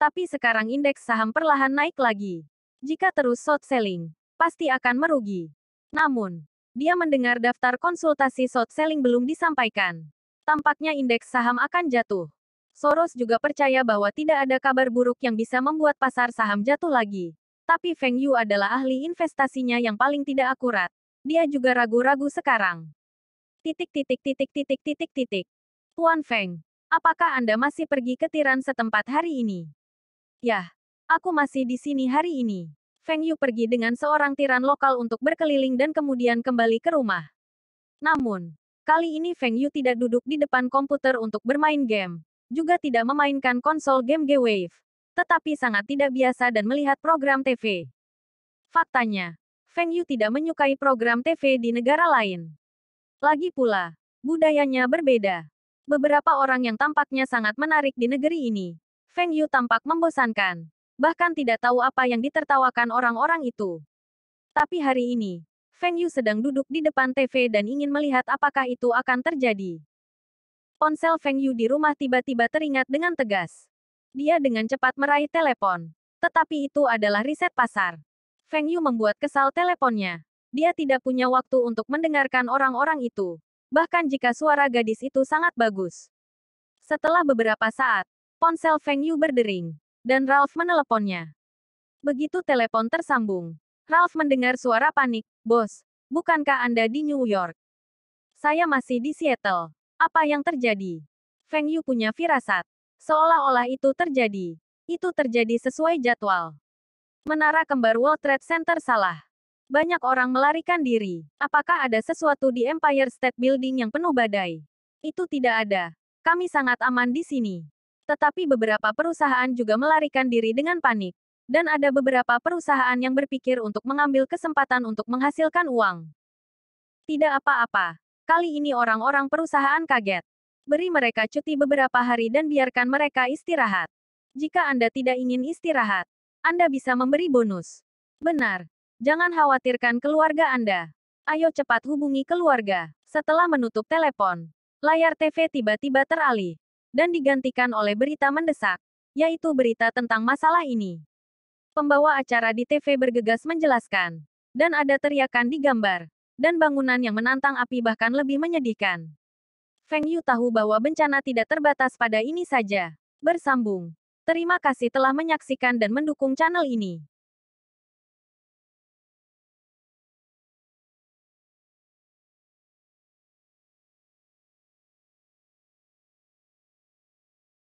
Tapi sekarang indeks saham perlahan naik lagi. Jika terus short selling, pasti akan merugi. Namun, dia mendengar daftar konsultasi short selling belum disampaikan. Tampaknya indeks saham akan jatuh. Soros juga percaya bahwa tidak ada kabar buruk yang bisa membuat pasar saham jatuh lagi. Tapi Feng Yu adalah ahli investasinya yang paling tidak akurat. Dia juga ragu-ragu sekarang. Tuan Feng, apakah Anda masih pergi ke tiran setempat hari ini? Yah, aku masih di sini hari ini. Feng Yu pergi dengan seorang tiran lokal untuk berkeliling dan kemudian kembali ke rumah. Namun, kali ini Feng Yu tidak duduk di depan komputer untuk bermain game. Juga tidak memainkan konsol game G-Wave. Tetapi sangat tidak biasa dan melihat program TV. Faktanya, Feng Yu tidak menyukai program TV di negara lain. Lagi pula, budayanya berbeda. Beberapa orang yang tampaknya sangat menarik di negeri ini. Feng Yu tampak membosankan. Bahkan tidak tahu apa yang ditertawakan orang-orang itu. Tapi hari ini, Feng Yu sedang duduk di depan TV dan ingin melihat apakah itu akan terjadi. Ponsel Feng Yu di rumah tiba-tiba teringat dengan tegas. Dia dengan cepat meraih telepon. Tetapi itu adalah riset pasar. Feng Yu membuat kesal teleponnya. Dia tidak punya waktu untuk mendengarkan orang-orang itu. Bahkan jika suara gadis itu sangat bagus. Setelah beberapa saat, ponsel Feng Yu berdering. Dan Ralph meneleponnya. Begitu telepon tersambung, Ralph mendengar suara panik. Bos, bukankah Anda di New York? Saya masih di Seattle. Apa yang terjadi? Feng Yu punya firasat. Seolah-olah itu terjadi. Itu terjadi sesuai jadwal. Menara kembar World Trade Center salah. Banyak orang melarikan diri. Apakah ada sesuatu di Empire State Building yang penuh badai? Itu tidak ada. Kami sangat aman di sini. Tetapi beberapa perusahaan juga melarikan diri dengan panik. Dan ada beberapa perusahaan yang berpikir untuk mengambil kesempatan untuk menghasilkan uang. Tidak apa-apa. Kali ini orang-orang perusahaan kaget. Beri mereka cuti beberapa hari dan biarkan mereka istirahat. Jika Anda tidak ingin istirahat, Anda bisa memberi bonus. Benar. Jangan khawatirkan keluarga Anda. Ayo cepat hubungi keluarga. Setelah menutup telepon, layar TV tiba-tiba teralih. Dan digantikan oleh berita mendesak. Yaitu berita tentang masalah ini. Pembawa acara di TV bergegas menjelaskan. Dan ada teriakan di gambar. Dan bangunan yang menantang api bahkan lebih menyedihkan. Feng Yu tahu bahwa bencana tidak terbatas pada ini saja. Bersambung. Terima kasih telah menyaksikan dan mendukung channel ini.